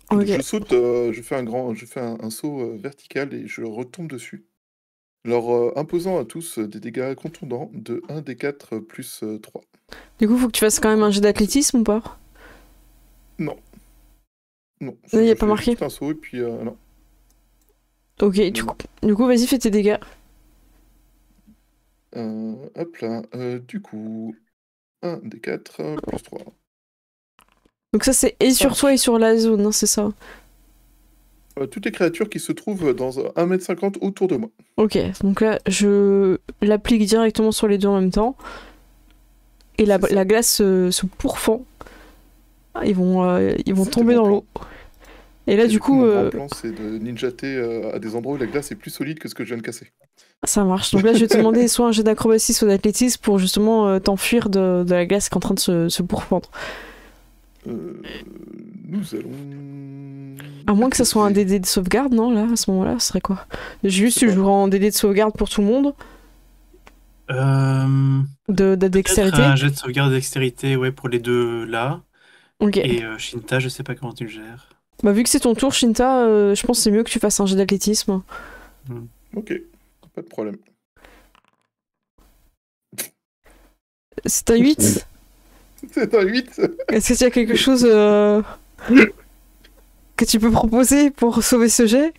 Okay. Je saute, je fais un saut vertical et je retombe dessus. Leur imposant à tous des dégâts contondants de 1d4 plus 3. Du coup, faut que tu fasses quand même un jet d'athlétisme ou pas? Non. Non. Il n'y a pas marqué. Un saut et puis non. Ok, du coup, vas-y, fais tes dégâts. Hop là. Du coup, 1d4 plus 3. Donc ça, c'est et sur toi et sur la zone, hein, c'est ça? Toutes les créatures qui se trouvent dans 1m50 autour de moi. Ok, donc là, je l'applique directement sur les deux en même temps. Et la glace se pourfend. Ils vont tomber dans l'eau. Et là, du coup... Mon plan, c'est de ninjater à des endroits où la glace est plus solide que ce que je viens de casser. Ça marche. Donc là, je vais te demander soit un jet d'acrobatie, soit d'athlétisme pour justement t'enfuir de la glace qui est en train de se pourfendre. Nous allons... À moins que ça soit un DD de sauvegarde, non? Là, à ce moment-là, ce serait quoi? Juste, tu joueras en DD de sauvegarde pour tout le monde? De dextérité? Un jet de sauvegarde de dextérité, ouais, pour les deux là. Ok. Et Shinta, je sais pas comment tu le gères. Bah, vu que c'est ton tour, Shinta, je pense que c'est mieux que tu fasses un jet d'athlétisme. Ok, pas de problème. C'est un 8? C'est un 8. Est-ce que tu as quelque chose que tu peux proposer pour sauver ce jet?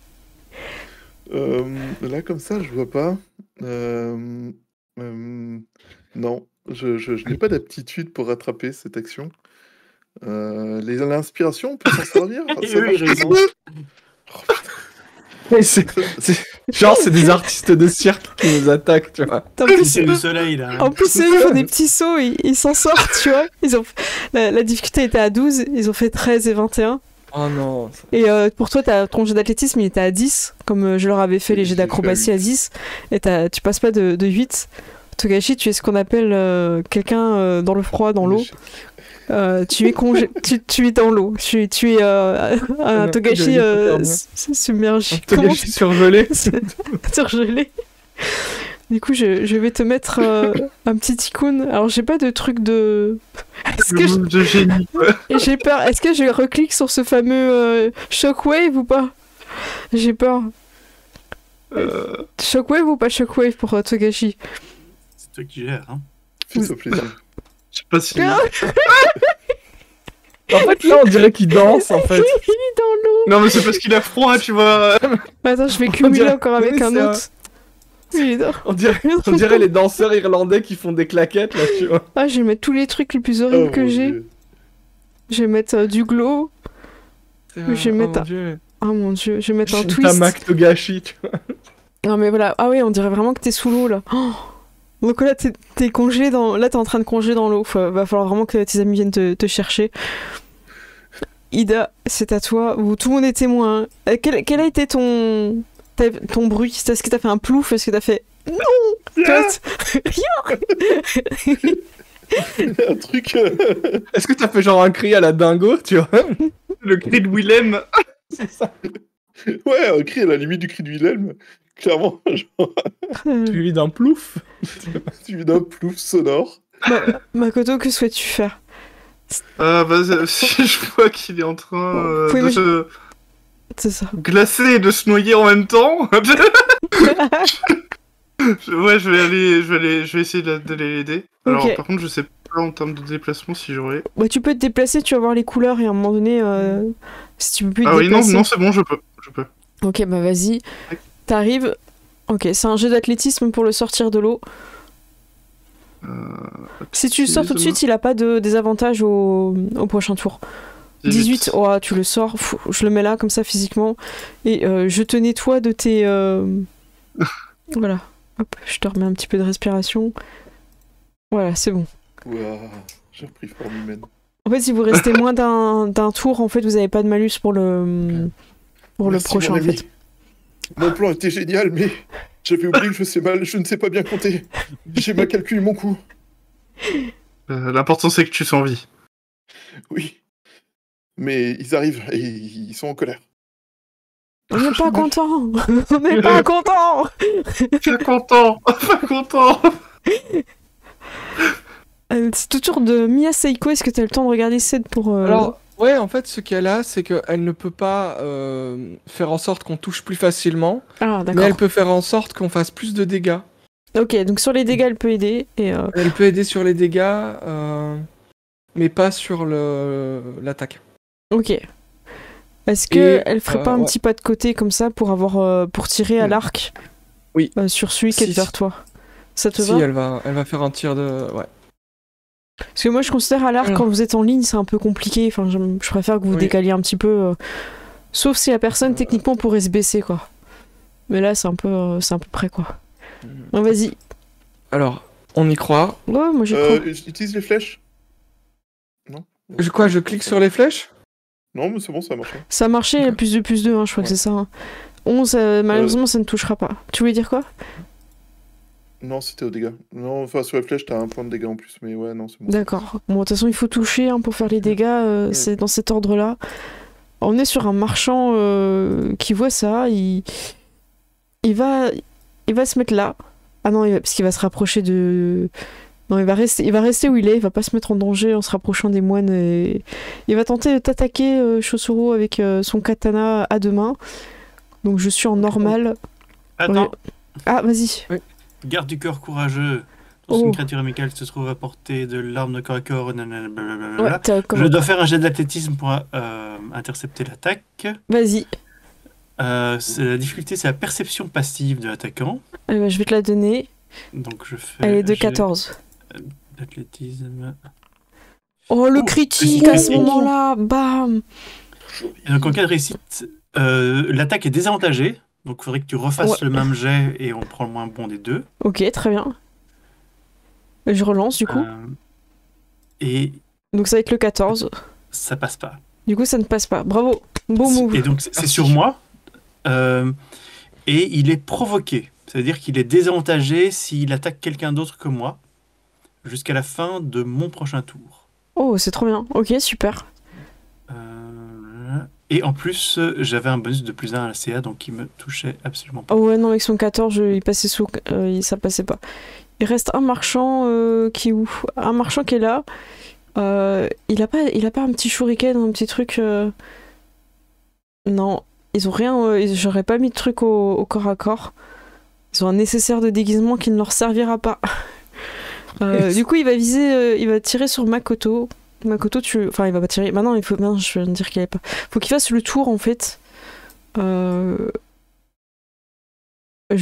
Là, comme ça, je vois pas. Non, je n'ai pas d'aptitude pour rattraper cette action. L'inspiration, on peut s'en servir? Ça marche Genre, c'est des artistes de cirque qui nous attaquent, tu vois. C'est le soleil, là. En plus, ils font des petits sauts, ils s'en sortent, tu vois. La difficulté était à 12, ils ont fait 13 et 21. Oh non. Et pour toi, ton jet d'athlétisme, il était à 10, comme je leur avais fait les jets d'acrobatie à 10. Et tu passes pas de 8. Togashi, tu es ce qu'on appelle quelqu'un dans le froid, dans l'eau. Tu es dans l'eau. Tu es un Togashi submergé. Togashi surgelé. Surgelé. Du coup, je vais te mettre un petit icône. Alors, j'ai pas de truc de... de génie. J'ai peur. Est-ce que je reclique sur ce fameux Shockwave ou pas? J'ai peur. Shockwave ou pas Shockwave pour Togashi? C'est toi qui gères, hein. Fais-toi plaisir. Je sais pas si... En fait, là, on dirait qu'il danse, en fait. Il est dans l'eau. Non, mais c'est parce qu'il a froid, tu vois. Attends, je vais cumuler encore avec un autre. On dirait les danseurs irlandais qui font des claquettes, là, tu vois. Ah, je vais mettre tous les trucs les plus horribles que j'ai. Dieu. Je vais mettre du glow. Je vais mettre Oh mon dieu, je vais mettre un twist. Mac Togashi, tu vois. Non mais voilà, ah oui, on dirait vraiment que t'es sous l'eau, là. Oh. Donc là, t'es congelé dans... Là, t'es en train de congeler dans l'eau. Va falloir vraiment que tes amis viennent te chercher. Ida, c'est à toi. Tout le monde est témoin. Quel a été ton bruit? Est-ce que t'as fait un plouf? Est-ce que t'as fait... Non. Un truc. Est-ce que t'as fait genre un cri à la dingo, tu vois? Le cri de Willem. C'est ça. Ouais, un cri à la limite du cri de Wilhelm. Clairement, genre, Suivi d'un plouf. suivi d'un plouf sonore. Makoto, que souhaites-tu faire? Si je vois qu'il est en train Faut de se C'est ça. glacer et de se noyer en même temps. Ouais, je vais essayer d'aller l'aider. Alors, Ok. par contre, je sais pas en termes de déplacement si j'aurai. Bah, tu peux te déplacer, tu vas voir les couleurs et à un moment donné, si tu peux plus te Ah oui, non, déplacer. non, c'est bon, je peux. Ok, bah vas-y. T'arrives. Ok, c'est un jeu d'athlétisme pour le sortir de l'eau. Si tu le sors tout de suite, il a pas de désavantage au prochain tour. 18, oh, tu le sors. Je le mets là, comme ça, physiquement. Et je te nettoie de tes... Voilà. Hop, je te remets un petit peu de respiration. Voilà, c'est bon. Ouah, j'ai repris forme humaine. En fait, si vous restez moins d'un tour, en fait, vous avez pas de malus pour le Merci, prochain, mon en ami. fait. Mon plan était génial, mais j'avais oublié que je ne sais pas bien compter. J'ai mal calculé mon coup. L'important, c'est que tu sois en vie. Oui. Mais ils arrivent et ils sont en colère. On n'est pas content. On n'est pas content. Pas content. Pas content. C'est au tour de Mia Seiko. Est-ce que tu as le temps de regarder Ced pour... Alors, ouais, en fait, ce qu'elle a, c'est qu'elle ne peut pas faire en sorte qu'on touche plus facilement, Ah, mais d'accord. elle peut faire en sorte qu'on fasse plus de dégâts. Ok, donc sur les dégâts, elle peut aider. Et, Elle peut aider sur les dégâts, mais pas sur l'attaque. ok. Est-ce que Et, elle ferait pas un ouais. petit pas de côté comme ça pour avoir pour tirer à l'arc Oui. sur celui qui est Si. vers toi? Ça te Si, va? elle va faire un tir de... Ouais. Parce que moi je considère à l'arc Alors. quand vous êtes en ligne c'est un peu compliqué. Enfin, je préfère que vous Oui. décaliez un petit peu. Sauf si la personne techniquement pourrait se baisser quoi. Mais là c'est un peu près quoi. Non, vas-y. Alors, on y croit. Ouais, moi j'y crois. Utilise les flèches. Non. Je clique sur les flèches? Non, mais c'est bon, ça a marché. Ça a marché, il y a plus de 2, hein, je crois que c'est ça. Hein. 11, malheureusement ça ne touchera pas. Tu voulais dire quoi? Non, c'était aux dégâts. Non, enfin, sur les flèches, t'as un point de dégâts en plus, mais ouais, non, c'est bon. D'accord. Bon, de toute façon, il faut toucher hein, pour faire les dégâts. C'est dans cet ordre-là. On est sur un marchand qui voit ça. Il va se mettre là. Ah non, parce qu'il va se rapprocher de... Non, il va rester où il est. Il va pas se mettre en danger en se rapprochant des moines. Et... Il va tenter de t'attaquer, Chosuro, avec son katana à deux mains. Donc je suis en normal. Attends, Ah, vas-y. garde du cœur courageux. Lorsqu'une créature amicale se trouve à portée de l'arme de corps à corps, blablabla. Ouais, Je dois faire un jet d'athlétisme pour intercepter l'attaque. Vas-y. La difficulté, c'est la perception passive de l'attaquant. Je vais te la donner. Donc je fais. Elle est de jet 14. D'athlétisme. Oh, le Oh, critique le à ce critique. moment-là. Bam. Et donc en cas de réussite, l'attaque est désavantagée. Donc il faudrait que tu refasses le même jet et on prend le moins bon des deux. Ok, très bien. Je relance du coup. Et Donc ça va être le 14. ça passe pas. Du coup, ça ne passe pas. Bravo. Beau move. Et donc c'est sur moi. Et il est provoqué. C'est-à-dire qu'il est désavantagé s'il attaque quelqu'un d'autre que moi jusqu'à la fin de mon prochain tour. Oh, c'est trop bien. Ok, super. Et en plus, j'avais un bonus de plus 1 à la CA, donc il me touchait absolument pas. Oh ouais, non, avec son 14, il passait sous... ça passait pas. Il reste un marchand qui est où? Un marchand qui est là. Il a pas un petit shuriken, un petit truc... Non, ils ont rien... J'aurais pas mis de truc au corps à corps. Ils ont un nécessaire de déguisement qui ne leur servira pas. Du coup, il va viser... il va tirer sur Makoto. Makoto, Enfin, il va pas tirer... Maintenant, je viens de dire qu'il avait pas... Faut qu'il fasse le tour, en fait. Je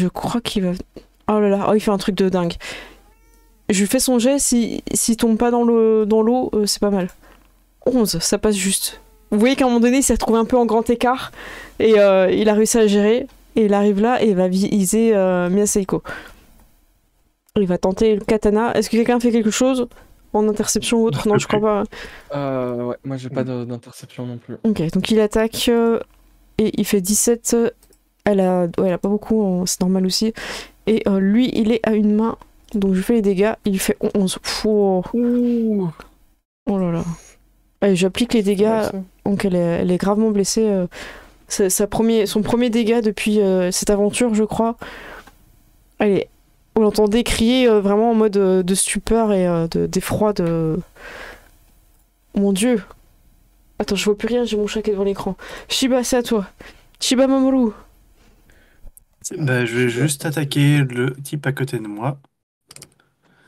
crois qu'il va... Oh là là, il fait un truc de dingue. Je lui fais son jet, s'il tombe pas dans l'eau, c'est pas mal. 11, ça passe juste. Vous voyez qu'à un moment donné, il s'est retrouvé un peu en grand écart, et il a réussi à gérer, et il arrive là, et il va viser Mia Seiko. Il va tenter le katana. Est-ce que quelqu'un fait quelque chose en interception ou autre? Non, je crois pas. Ouais, moi j'ai pas d'interception non plus. Ok, donc il attaque, et il fait 17. Elle a pas beaucoup, c'est normal aussi. Et lui, il est à une main Donc je fais les dégâts, il fait 11. Oh, oh là là. Allez, j'applique les dégâts, donc elle est gravement blessée. C'est son premier dégât depuis cette aventure, je crois. Allez, on l'entendait crier vraiment en mode de stupeur et d'effroi de... Mon Dieu. Attends, je vois plus rien, j'ai mon chat qui est devant l'écran. Shiba, c'est à toi. Shiba Mamoru. Bah, je vais juste attaquer le type à côté de moi.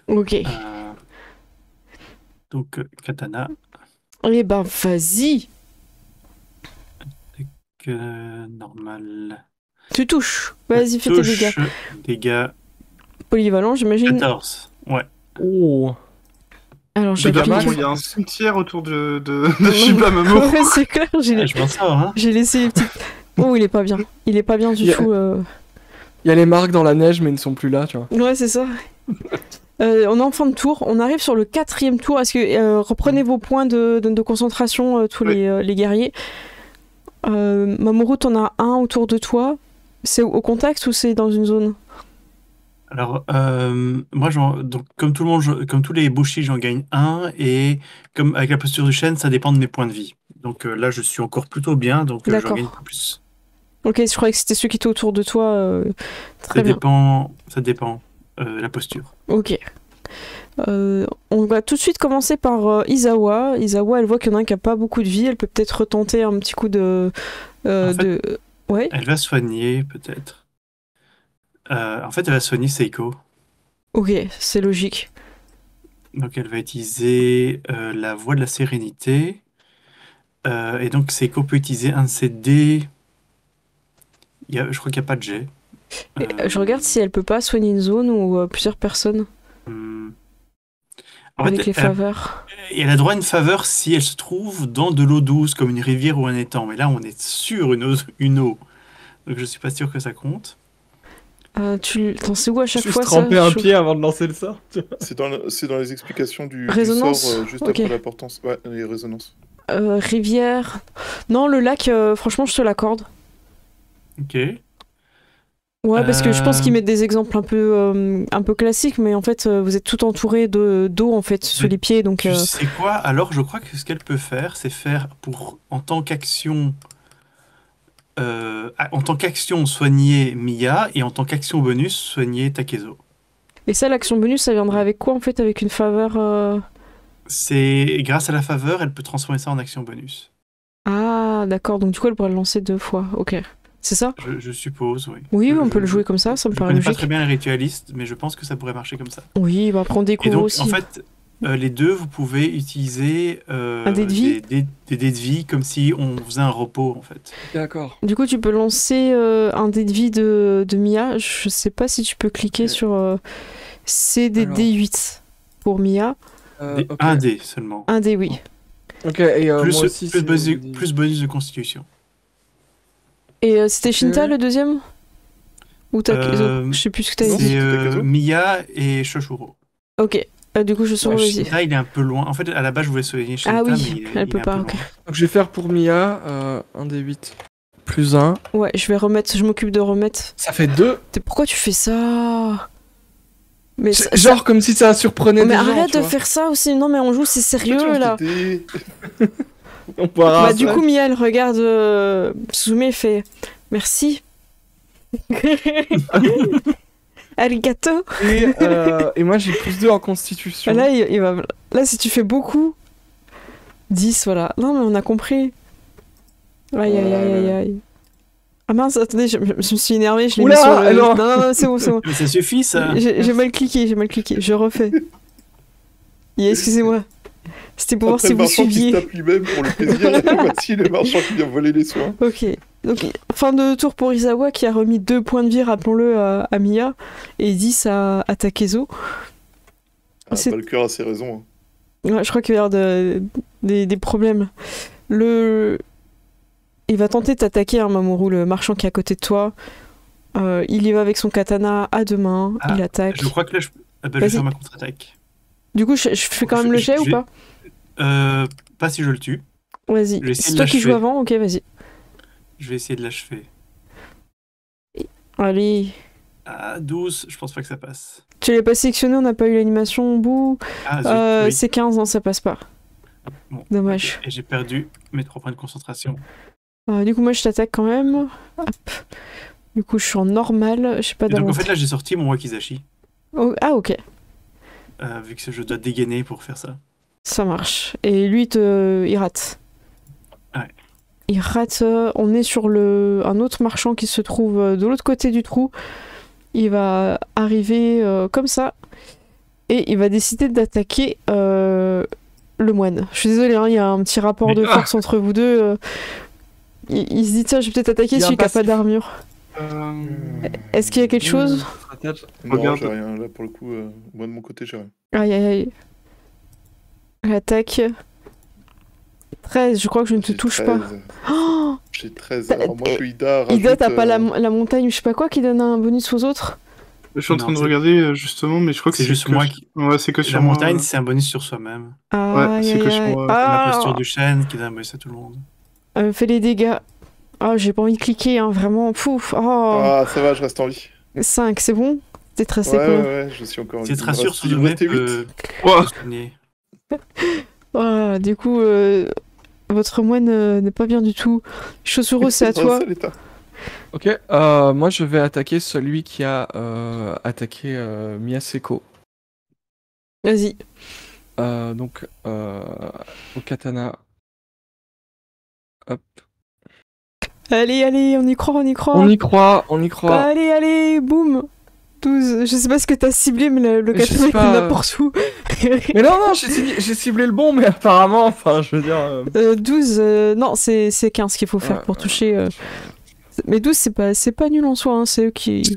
Ok. Donc, katana. Eh ben, vas-y. Normal. Tu touches. Vas-y, fais tes dégâts. Dégâts. Polyvalent, j'imagine. 14. Ouais. Oh. Alors, il y a un cimetière autour de Shiba Mamoru. Ouais, c'est clair. Je m'en sors, hein. J'ai laissé les petites... Oh, il est pas bien. Il est pas bien du tout. Il y a les marques dans la neige, mais ils ne sont plus là, tu vois. Ouais, c'est ça. On est en fin de tour. On arrive sur le 4e tour. Est-ce que reprenez vos points de concentration, tous les guerriers. Mamoru, t'en as un autour de toi. C'est au contact ou c'est dans une zone? Alors, moi, donc, comme tout le monde, comme tous les bushis, j'en gagne un. Et comme avec la posture du chêne, ça dépend de mes points de vie. Donc là, je suis encore plutôt bien. Donc j'en gagne plus. Ok, je croyais que c'était ceux qui étaient autour de toi. Très bien. Ça dépend. La posture. Ok. On va tout de suite commencer par Izawa. Izawa, elle voit qu'il y en a un qui a pas beaucoup de vie. Elle peut peut-être retenter un petit coup de... Ouais. Elle va soigner, peut-être. En fait, elle va soigner Seiko. Ok, c'est logique. Donc, elle va utiliser la voie de la sérénité. Et donc, Seiko peut utiliser un de ses dés. Je crois qu'il n'y a pas de jet. Je regarde si elle peut pas soigner une zone ou plusieurs personnes. Avec les faveurs. Elle a droit à une faveur si elle se trouve dans de l'eau douce, comme une rivière ou un étang. Mais là, on est sur une eau. Donc, je suis pas sûr que ça compte. T'en sais où à chaque fois ça? Tremper un pied avant de lancer le sort. C'est dans les explications du sort, juste après l'importance. Ouais, les résonances. Rivière. Non, le lac, franchement, je te l'accorde. Ok. Ouais, parce que je pense qu'ils mettent des exemples un peu classiques, mais en fait, vous êtes tout entouré d'eau en fait sous les pieds, donc. Tu sais quoi? Alors, je crois que ce qu'elle peut faire, c'est faire en tant qu'action soigner Mia et en tant qu'action bonus soigner Takezo. Et ça, l'action bonus, ça viendra avec quoi en fait? Avec une faveur C'est grâce à la faveur, elle peut transformer ça en action bonus. Ah, d'accord. Donc du coup, elle pourrait le lancer 2 fois. Ok. C'est ça? Je suppose, oui. Oui, on peut le jouer comme ça me paraît logique. Je connais pas très bien les ritualistes, mais je pense que ça pourrait marcher comme ça. Oui, bah prendre des coups aussi. En fait, les deux, vous pouvez utiliser un dé de vie des dés de vie comme si on faisait un repos, en fait. D'accord. Du coup, tu peux lancer un dé de vie de Mia. Je sais pas si tu peux cliquer sur CDD8 pour Mia. Okay. Un dé seulement. Un dé, oui. Ok, et plus, moi aussi, plus bonus de constitution. Et c'était Shinta le deuxième? Ou Takezo? Je sais plus ce que t'as dit. C'est Mia et Shoshuro. Ok. Du coup, Shoshuro, vas-y. Shinta, il est un peu loin. En fait, à la base, je voulais soigner Shinta, mais elle peut pas, ok. Donc, je vais faire pour Mia un des 8 plus 1. Ouais, je m'occupe de remettre. Ça fait 2. Pourquoi tu fais ça? Mais genre comme si ça surprenait des gens. Mais arrête de faire ça aussi. Non, mais on joue, c'est sérieux là. Du coup, Mia, elle regarde Suzume et fait merci. Arigato. Et moi, j'ai plus 2 en constitution. Là, si tu fais beaucoup, 10, voilà. Non, mais on a compris. Aïe. Ah mince, attendez, je me suis énervée, je l'ai mis sur le... Non, c'est bon. Mais ça suffit, ça. J'ai mal cliqué, je refais. Excusez-moi. C'était pour voir si vous suiviez. Le marchand qui se tape lui-même pour le plaisir, et voici le marchand qui vient voler les soins. Ok, donc fin de tour pour Izawa qui a remis 2 points de vie, rappelons-le, à Mia, et 10 à Takezo. Le cœur a ses raisons. Ouais, je crois qu'il va y avoir des problèmes. Il va tenter de t'attaquer, Mamoru, le marchand qui est à côté de toi. Il y va avec son katana à 2 mains, il attaque. Je crois que là, je vais faire ma contre-attaque. Du coup, je fais quand même le jet ou pas? Pas si je le tue. Vas-y, c'est toi qui joues avant? Ok, vas-y. Je vais essayer de l'achever. Allez. À 12, je pense pas que ça passe. Tu l'as pas sélectionné, on n'a pas eu l'animation au bout. Ah, C'est 15, non, ça passe pas. Bon, dommage. Et j'ai perdu mes 3 points de concentration. Du coup, moi, je t'attaque quand même. Hop. Du coup, je suis en normal. Je sais pas. Donc en fait, là, j'ai sorti mon Wakizashi. Oh, ah, ok. Vu que je dois dégainer pour faire ça. Ça marche. Et lui, il rate. Ouais. Il rate. On est sur un autre marchand qui se trouve de l'autre côté du trou. Il va arriver comme ça. Et il va décider d'attaquer le moine. Je suis désolée, hein, il y a un petit rapport de force entre vous deux. Il se dit, tiens, je vais peut-être attaquer celui qui n'a pas d'armure. Est-ce qu'il y a quelque chose? Non, j'ai rien. Là, pour le coup, moi de mon côté, j'ai rien. Aïe, aïe, aïe. L'attaque. 13, je crois que je ne te touche 13. pas. Oh, j'ai 13. Alors moi, je suis Ida. Ida, t'as pas la montagne, je sais pas quoi, qui donne un bonus aux autres? Je suis en train de regarder justement, mais je crois que c'est juste moi qui. Ouais, c'est que sur la montagne, c'est un bonus sur soi-même. Ouais, c'est que sur moi. La posture du chêne qui donne un bonus à tout le monde. Fais les dégâts. Ah, j'ai pas envie de cliquer, hein, vraiment. Pouf. Oh. Ah, ça va, je reste en vie. 5, c'est bon? T'es tracé quoi? Ouais, je suis encore en vie. C'est très sûr sur le map. Voilà, du coup, votre moine n'est pas bien du tout. Chosuro, c'est à toi. Ok, moi je vais attaquer celui qui a attaqué Miyaseko. Vas-y. Donc, au katana. Hop. Allez, on y croit. On y croit. Allez, boum. 12. Je sais pas ce que t'as ciblé, mais le katana est n'importe où. Mais non, j'ai ciblé le bon, mais apparemment, enfin, je veux dire... 12, non, c'est 15 qu'il faut faire pour toucher... Mais 12, c'est pas nul en soi, hein, c'est eux qui...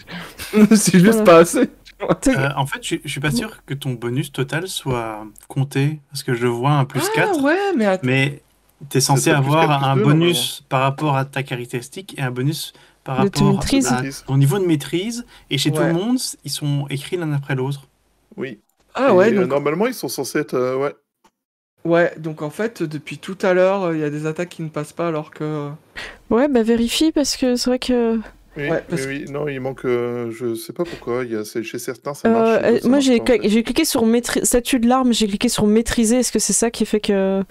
c'est juste pas assez. En fait, je suis pas sûr que ton bonus total soit compté, parce que je vois un plus 4. Ouais, mais t'es censé avoir un bonus par rapport à ta caractéristique et un bonus par rapport à ton niveau de maîtrise. Et chez tout le monde, ils sont écrits l'un après l'autre. Oui. Ah ouais, donc... Normalement, ils sont censés être... ouais. Ouais, donc en fait, depuis tout à l'heure, il y a des attaques qui ne passent pas alors que... Ouais, bah vérifie, parce que c'est vrai que... Oui, non, il manque... je sais pas pourquoi, chez certains, ça marche. Moi, j'ai cliqué sur statut de l'arme, j'ai cliqué sur maîtriser, est-ce que c'est ça qui fait que...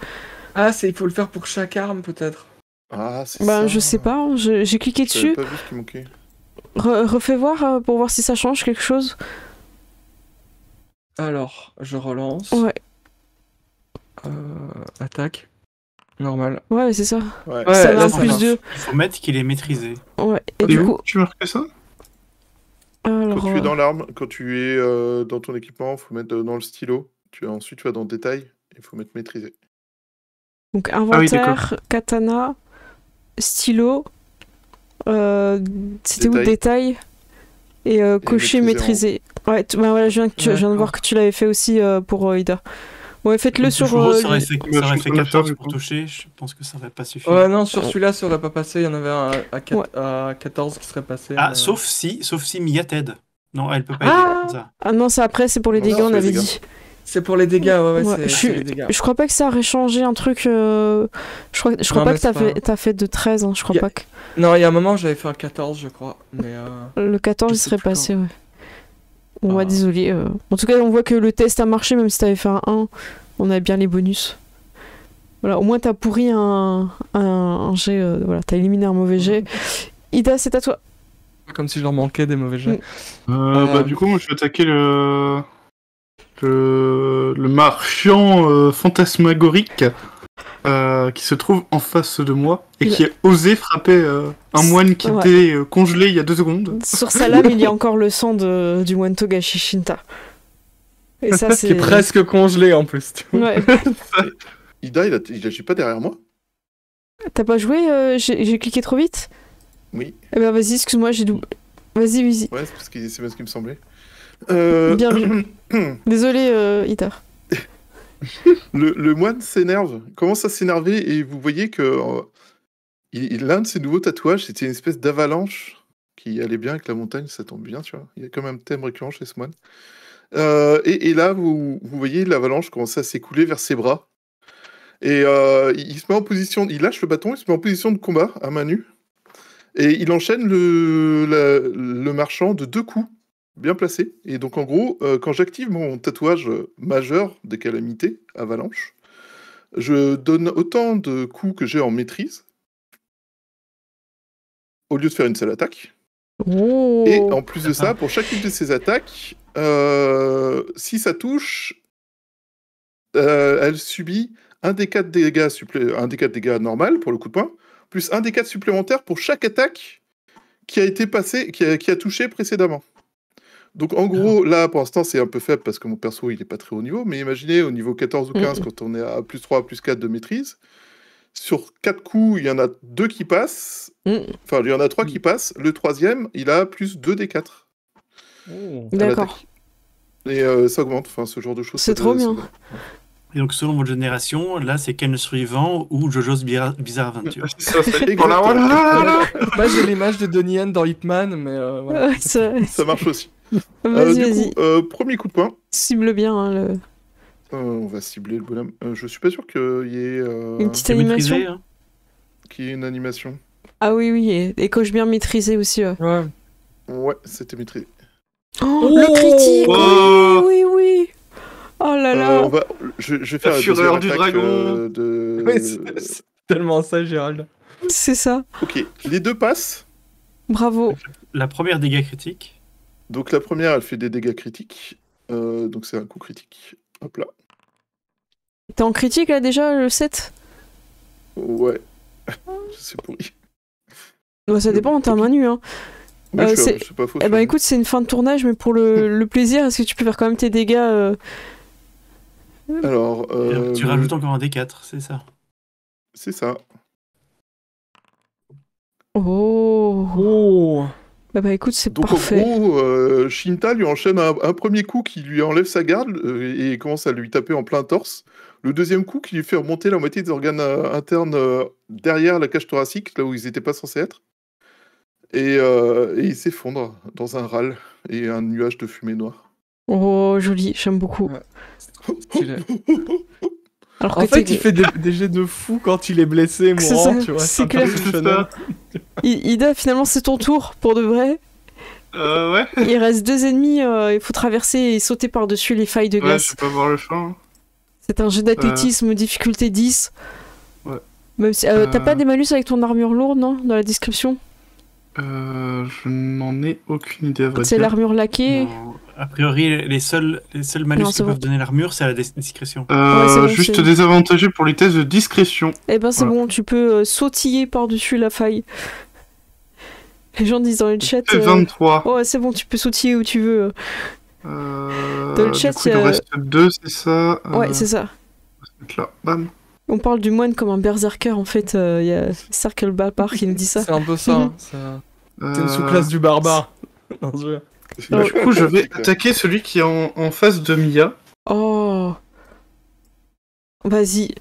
Ah, il faut le faire pour chaque arme, peut-être. Ah, c'est ça. Bah, je sais pas, hein, j'ai cliqué dessus. J'avais pas vu ce qui manquait. Refais voir, pour voir si ça change quelque chose. Alors, je relance. Ouais. Attaque. Normal. Ouais, c'est ça. Ouais. Ça va un plus 2. Il faut mettre qu'il est maîtrisé. Ouais, et du coup... Tu marques ça? Alors... Quand tu es dans l'arme, quand tu es dans ton équipement, il faut mettre dans le stylo. Ensuite, tu vas dans le détail, il faut mettre maîtrisé. Donc inventaire, katana, stylo, c'était où détail et cocher maîtrisé. Ouais, voilà, je viens de voir que tu l'avais fait aussi pour Ida. Ouais, faites-le sur... ça aurait fait 14 pour toucher, je pense que ça aurait pas suffi. Ouais, non, sur celui-là, ça aurait pas passé, il y en avait un à 14 qui serait passé. Ah, sauf si Mia t'aide. Non, elle peut pas aider comme ça. Ah non, ça après, c'est pour les dégâts, on avait dit. C'est pour les dégâts, ouais. C'est les dégâts. Je crois pas que ça aurait changé un truc... Je crois pas que t'as fait de 13, hein, je crois pas que... Non, il y a un moment, j'avais fait un 14, je crois, mais... Le 14, il serait passé, ouais. Bon, bah, désolé. En tout cas, on voit que le test a marché, même si t'avais fait un 1. On a bien les bonus. Voilà, au moins t'as pourri un jet, voilà, t'as éliminé un mauvais jet. Ida, c'est à toi. Comme si je leur manquais des mauvais jets. Du coup, moi je vais attaquer le marchand fantasmagorique qui se trouve en face de moi et qui a osé frapper un moine qui était congelé il y a 2 secondes. Sur sa lame, il y a encore le sang du moine Togashi Shinta. Et ça, qui est presque congelé en plus. Ouais. Ida, il agit pas derrière moi? T'as pas joué j'ai cliqué trop vite? Oui. Eh ben vas-y, excuse-moi, j'ai doublé. Vas-y. Ouais, c'est bien ce qui me semblait. Bien vu. Désolé, Ida. Le moine s'énerve, commence à s'énerver et vous voyez que l'un de ses nouveaux tatouages, c'était une espèce d'avalanche qui allait bien avec la montagne, ça tombe bien, tu vois. Il y a comme un thème récurrent chez ce moine. Et là, vous voyez l'avalanche commencer à s'écouler vers ses bras. Et il se met en position, il lâche le bâton, il se met en position de combat à main nue. Et il enchaîne le marchand de 2 coups, bien placés. Et donc en gros, quand j'active mon tatouage majeur des calamités, avalanche, je donne autant de coups que j'ai en maîtrise, au lieu de faire une seule attaque. Oh. Et en plus de ça, pour chacune de ces attaques, si ça touche, elle subit un des 4 dégâts normal pour le coup de poing, plus un des 4 supplémentaires pour chaque attaque qui a été passée, qui a touché précédemment. Donc en gros, là pour l'instant c'est un peu faible parce que mon perso il est pas très haut niveau, mais imaginez au niveau 14 ou 15 quand on est à plus 3, plus 4 de maîtrise, sur 4 coups il y en a 2 qui passent, enfin il y en a 3 qui passent, le troisième il a plus 2 des 4. D'accord. Et ça augmente, enfin ce genre de choses. C'est trop bien. Et donc selon votre génération, là c'est Ken le Survivant ou JoJo's Bizarre Adventure. Ça, voilà. Moi j'ai l'image de Donnie Yen dans Hitman, mais voilà. Ouais, ça marche aussi. Vas-y. Premier coup de poing. Cible bien. Hein, on va cibler le bonhomme. Je suis pas sûr qu'il y ait une petite animation. Maîtrisé, hein. Qu'il y ait une animation. Ah oui, et coche bien maîtrisé aussi. Ouais, c'était maîtrisé. Oh, le critique. Oui. Oh là là. Je vais faire la fureur du dragon. Oui, c'est tellement ça, Gérald. C'est ça. Ok, les 2 passent. Bravo. La première dégâts critique. Donc la première, elle fait des dégâts critiques. Donc c'est un coup critique. Hop là. T'es en critique là déjà, le 7 ? Ouais. C'est pourri. Ouais, ça dépend, t'as main nue. Hein. C'est pas faux. Écoute, c'est une fin de tournage, mais pour le plaisir, est-ce que tu peux faire quand même tes dégâts Alors. Tu rajoutes encore un D4, c'est ça. C'est ça. Oh. Bah écoute, c'est parfait. Donc en gros, Shinta lui enchaîne un premier coup qui lui enlève sa garde et commence à lui taper en plein torse. Le deuxième coup qui lui fait remonter la moitié des organes internes derrière la cage thoracique, là où ils n'étaient pas censés être. Et il s'effondre dans un râle et un nuage de fumée noire. Oh, joli, j'aime beaucoup. Ouais. Alors en fait, il fait des jets de fou quand il est blessé, mourant, tu vois. C'est clair. Ida, finalement, c'est ton tour, pour de vrai. Ouais. Il reste 2 ennemis, il faut traverser et sauter par-dessus les failles de glace. Ouais, je vais pas voir le champ. C'est un jeu d'athlétisme, difficulté 10. Ouais. Même si, t'as pas des malus avec ton armure lourde, non ? Dans la description ? Je n'en ai aucune idée, à vrai dire. C'est l'armure laquée. Non. A priori, les seuls malus que peuvent donner l'armure, c'est la discrétion. Bon, juste désavantagé pour les tests de discrétion. Eh ben c'est bon, tu peux sautiller par-dessus la faille. Les gens disent dans le chat... 23. Ouais, c'est bon, tu peux sautiller où tu veux. Dans le chat, il en reste 2, c'est ça. Ouais, c'est ça. Là, bam. On parle du moine comme un berserker, en fait. Il y a Circle Barbare qui nous dit ça. C'est un peu ça. C'est une sous-classe du barbare. Du coup, je vais attaquer celui qui est en face de Mia. Oh. Vas-y.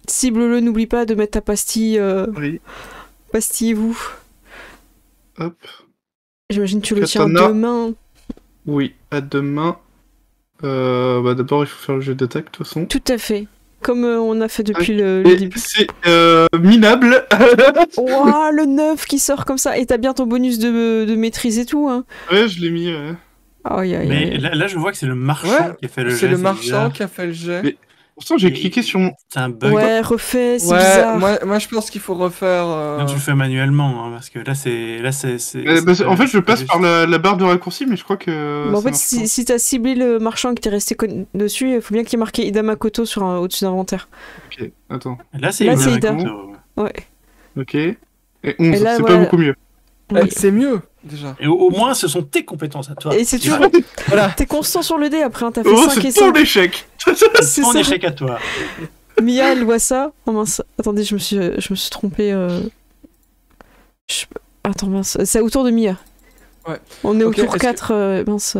Cible-le, n'oublie pas de mettre ta pastille. Oui. Pastillez-vous. Hop. J'imagine que tu le tiens à 2 mains. Oui, à 2 mains. D'abord, il faut faire le jeu d'attaque, de toute façon. Tout à fait. Comme on a fait depuis le début. C'est minable. Ouah, le 9 qui sort comme ça. Et t'as bien ton bonus de maîtrise et tout, hein. Ouais, je l'ai mis, ouais. Mais là, je vois que c'est le marchand qui a fait le jet. C'est le marchand qui a fait le jet. Mais pourtant, j'ai cliqué sur mon... C'est un bug. Ouais, refait, c'est bizarre. Moi, je pense qu'il faut refaire... Non, tu le fais manuellement, hein, parce que là, c'est... en fait, je passe par la barre de raccourci, mais je crois que... En fait, si t'as ciblé le marchand et que t'es resté dessus, il faut bien qu'il y ait marqué Ida Makoto au-dessus d'inventaire. Ok, attends. Là, c'est Ida. Ouais. Ok. Et 11, c'est pas beaucoup mieux. Oui. C'est mieux, déjà. Et au moins, ce sont tes compétences à toi. Et c'est toujours... Voilà. T'es constant sur le dé, après, hein, t'as fait 5 et 5. C'est ton échec. C'est ton échec à toi. Mia, elle voit ça. Oh mince, attendez, je me suis trompée. Attends, mince, c'est autour de Mia. Ouais. On est au tour 4, mince.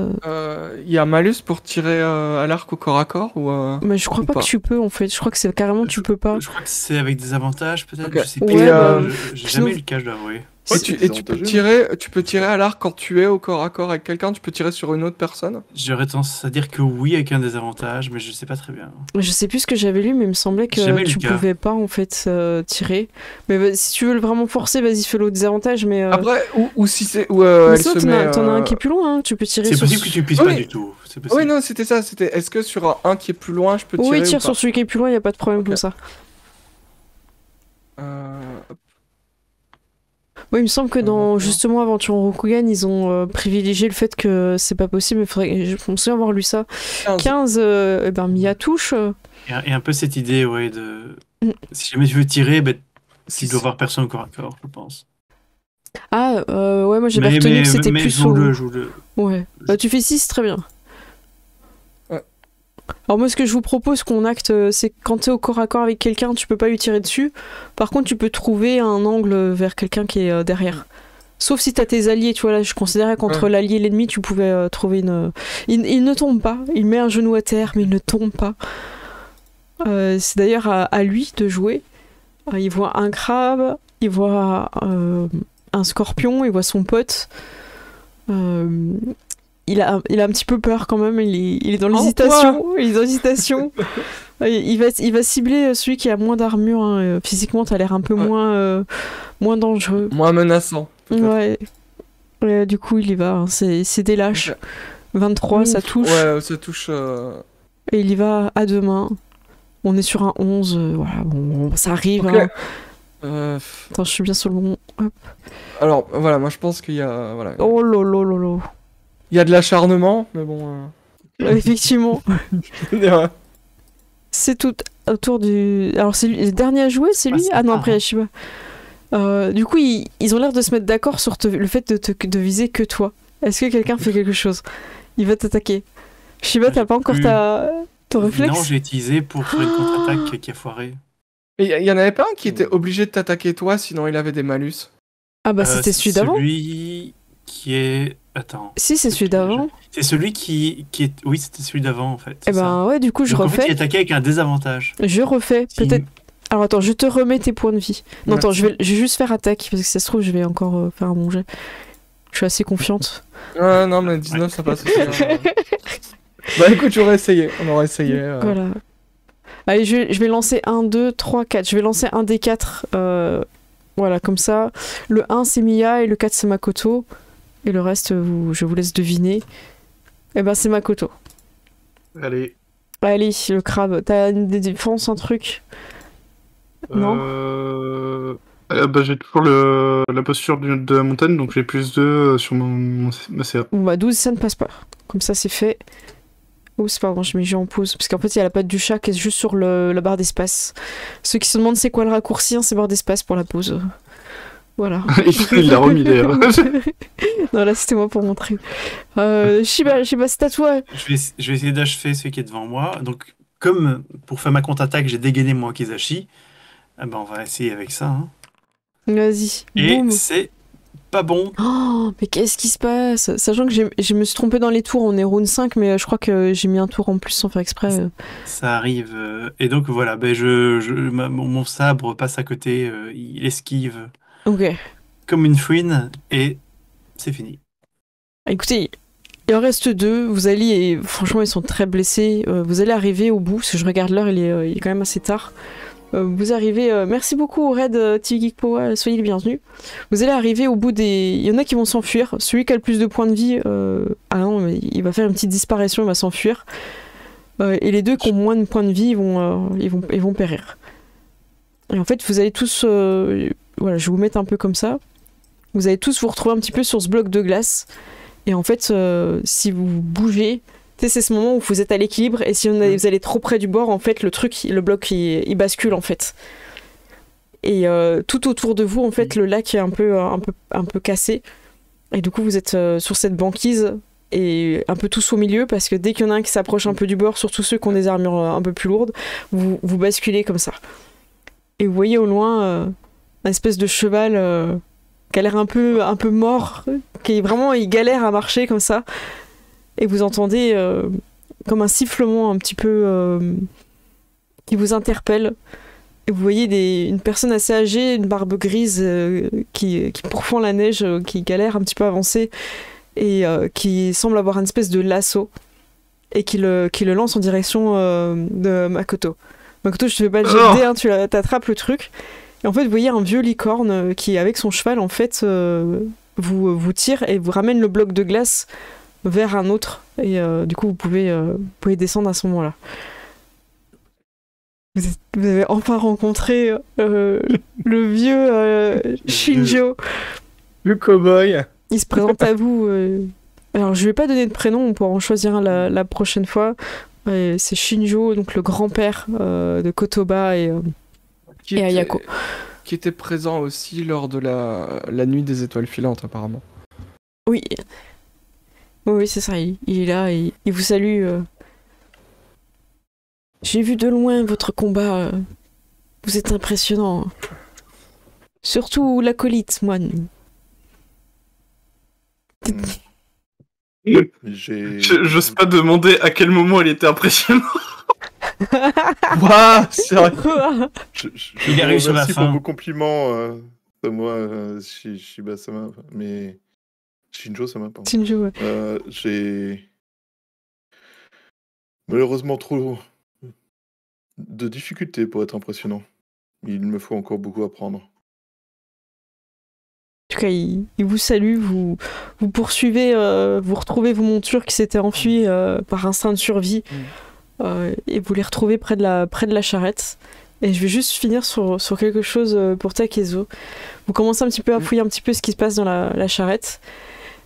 Il y a un malus pour tirer à l'arc au corps à corps ou Mais je crois pas que tu peux, en fait. Je crois que c'est carrément tu peux pas. Je crois que c'est avec des avantages, peut-être. Okay. Je sais plus. Ouais, j'ai jamais eu le cas, je dois avouer. Et tu peux tirer à l'arc quand tu es au corps à corps avec quelqu'un, tu peux tirer sur une autre personne? J'aurais tendance à dire que oui, avec un désavantage, mais je sais pas très bien. Je sais plus ce que j'avais lu, mais il me semblait que tu pouvais pas en fait tirer. Mais si tu veux le vraiment forcer, vas-y, fais-le au désavantage. Mais après, ou si c'est. Mais sinon, t'en as un qui est plus loin, hein. Tu peux tirer sur. C'est possible que tu puisses pas du tout. Oui, non, c'était ça. C'était est-ce que sur un qui est plus loin, je peux tirer? Oui, tire sur celui qui est plus loin, y a pas de problème comme ça. Oui, il me semble que dans justement Aventure en Rokugan, ils ont privilégié le fait que c'est pas possible. Je me souviens avoir lu ça. 15 Mia touche. Et un peu cette idée, ouais, de. Si jamais tu veux tirer, tu dois voir personne au corps à corps, je pense. Ah, ouais, moi j'ai pas retenu que c'était plus joue-le. Ouais. Tu fais 6, très bien. Alors moi ce que je vous propose qu'on acte, c'est que quand t'es au corps à corps avec quelqu'un, tu peux pas lui tirer dessus. Par contre tu peux trouver un angle vers quelqu'un qui est derrière. Sauf si t'as tes alliés, tu vois, là je considérais qu'entre l'allié et l'ennemi tu pouvais trouver une... Il ne tombe pas, il met un genou à terre mais il ne tombe pas. C'est d'ailleurs à lui de jouer. Il voit un crabe, il voit un scorpion, il voit son pote. Il a un petit peu peur quand même, il est dans l'hésitation. Il est dans l'hésitation. Il va cibler celui qui a moins d'armure. Hein. Physiquement, t'as l'air un peu moins dangereux. Moins menaçant. Ouais. Du coup, il y va. Hein. C'est des lâches. 23, ça touche. Ouais, ça touche. Et il y va à deux mains. On est sur un 11. Voilà, bon, ça arrive. Okay. Hein. Attends, je suis bien sur le bon. Hop. Alors, voilà, moi je pense qu'il y a. Voilà. Oh lolo. Il y a de l'acharnement, mais bon. Effectivement. C'est tout autour du. Alors, c'est le dernier à jouer, c'est lui? Ah non, après, je sais pas. Du coup, ils ont l'air de se mettre d'accord sur le fait de viser que toi. Est-ce que quelqu'un fait quelque chose? Il va t'attaquer. Shiba, t'as pas encore ton réflexe? Non, j'ai utilisé pour faire une contre-attaque qui a foiré. Et il y en avait pas un qui était obligé de t'attaquer toi, sinon il avait des malus. Ah bah c'était celui d'avant. Celui qui est... Attends. Si, c'est celui d'avant. C'est celui qui est... Oui, c'était celui d'avant, en fait. Eh ben ouais, du coup, je refais. En fait, il attaquait avec un désavantage. Je refais, peut-être... Alors attends, je te remets tes points de vie. Non, attends, je vais juste faire attaque, parce que ça se trouve, je vais encore faire un bon jet. Je suis assez confiante. Non, mais 19, ça passe. Bah écoute, j'aurais essayé. On aurait essayé. Voilà. Allez, je vais lancer 1, 2, 3, 4. Je vais lancer un des 4. Voilà, comme ça. Le 1, c'est Mia, et le 4, c'est Makoto. Et le reste, je vous laisse deviner. Eh ben, c'est Makoto. Allez, le crabe. T'as des défenses, un truc? Non. Bah, j'ai toujours la posture de la montagne, donc j'ai plus 2 sur ma CA. Bon, bah 12, ça ne passe pas. Comme ça, c'est fait. Oups, pardon, je mets en pause. Parce qu'en fait, il y a la patte du chat qui est juste sur la barre d'espace. Ceux qui se demandent c'est quoi le raccourci, hein, c'est barre d'espace pour la pause. Voilà. Il l'a remis d'ailleurs. Non, là, c'était moi pour montrer. Shiba, c'est à toi. Je vais essayer d'achever celui qui est devant moi. Donc, comme pour faire ma contre-attaque, j'ai dégainé mon Wakizashi, on va essayer avec ça. Hein. Vas-y. Et boum. c'est pas bon. Oh, mais qu'est-ce qui se passe? Sachant que je me suis trompé dans les tours, on est round 5, mais je crois que j'ai mis un tour en plus sans faire exprès. Ça arrive. Et donc, voilà, mon sabre passe à côté, il esquive. Ok. Comme une fouine, et c'est fini. Écoutez, il en reste 2. Vous allez, et franchement, ils sont très blessés. Vous allez arriver au bout, parce que je regarde l'heure, il est quand même assez tard. Vous arrivez. Merci beaucoup, Red Tigikpoa, soyez les bienvenus. Vous allez arriver au bout des. Il y en a qui vont s'enfuir. Celui qui a le plus de points de vie, il va faire une petite disparition, il va s'enfuir. Et les deux qui ont moins de points de vie, ils vont périr. Et en fait, vous allez tous. Voilà, je vais vous mettre un peu comme ça. Vous allez tous vous retrouver un petit peu sur ce bloc de glace. Et en fait, si vous bougez, c'est ce moment où vous êtes à l'équilibre. Et si vous allez trop près du bord, en fait, le bloc, il bascule, en fait. Et tout autour de vous, en fait, le lac est un peu cassé. Et du coup, vous êtes sur cette banquise et un peu tous au milieu, parce que dès qu'il y en a un qui s'approche un peu du bord, surtout ceux qui ont des armures un peu plus lourdes, vous basculez comme ça. Et vous voyez au loin une espèce de cheval qui a l'air un peu mort, qui est vraiment, il galère à marcher comme ça. Et vous entendez comme un sifflement un petit peu qui vous interpelle. Et vous voyez une personne assez âgée, une barbe grise qui pourfend la neige, qui galère un petit peu avancée et qui semble avoir une espèce de lasso et qui le lance en direction de Makoto. Makoto, je te fais pas le jet de dé, hein, tu t'attrapes le truc. Et en fait, vous voyez un vieux licorne qui, avec son cheval, en fait, vous tire et vous ramène le bloc de glace vers un autre. Et du coup, vous pouvez descendre à ce moment-là. Vous avez enfin rencontré le vieux Shinjo. Le cow-boy. Il se présente à vous. Alors, je vais pas donner de prénom, on pourra en choisir un la prochaine fois. C'est Shinjo, donc le grand-père de Kotoba et Ayako. Qui était présent aussi lors de la nuit des étoiles filantes, apparemment. Oui. Oui, c'est ça, il est là, il vous salue. J'ai vu de loin votre combat. Vous êtes impressionnant. Surtout l'acolyte, moine. J'ose pas demander à quel moment il était impressionnant. Waouh, c'est vrai. Il arrive sur la fin. Pour vos compliments de moi, Shiba-sama, mais Shinjo-sama, pardon. Shinjo, ouais. J'ai malheureusement trop de difficultés pour être impressionnant. Il me faut encore beaucoup apprendre. En tout cas, il vous salue, vous poursuivez, vous retrouvez vos montures qui s'étaient enfuies par instinct de survie et vous les retrouvez près de la charrette. Et je vais juste finir sur quelque chose pour Takezo. Vous commencez un petit peu à fouiller un petit peu ce qui se passe dans la charrette.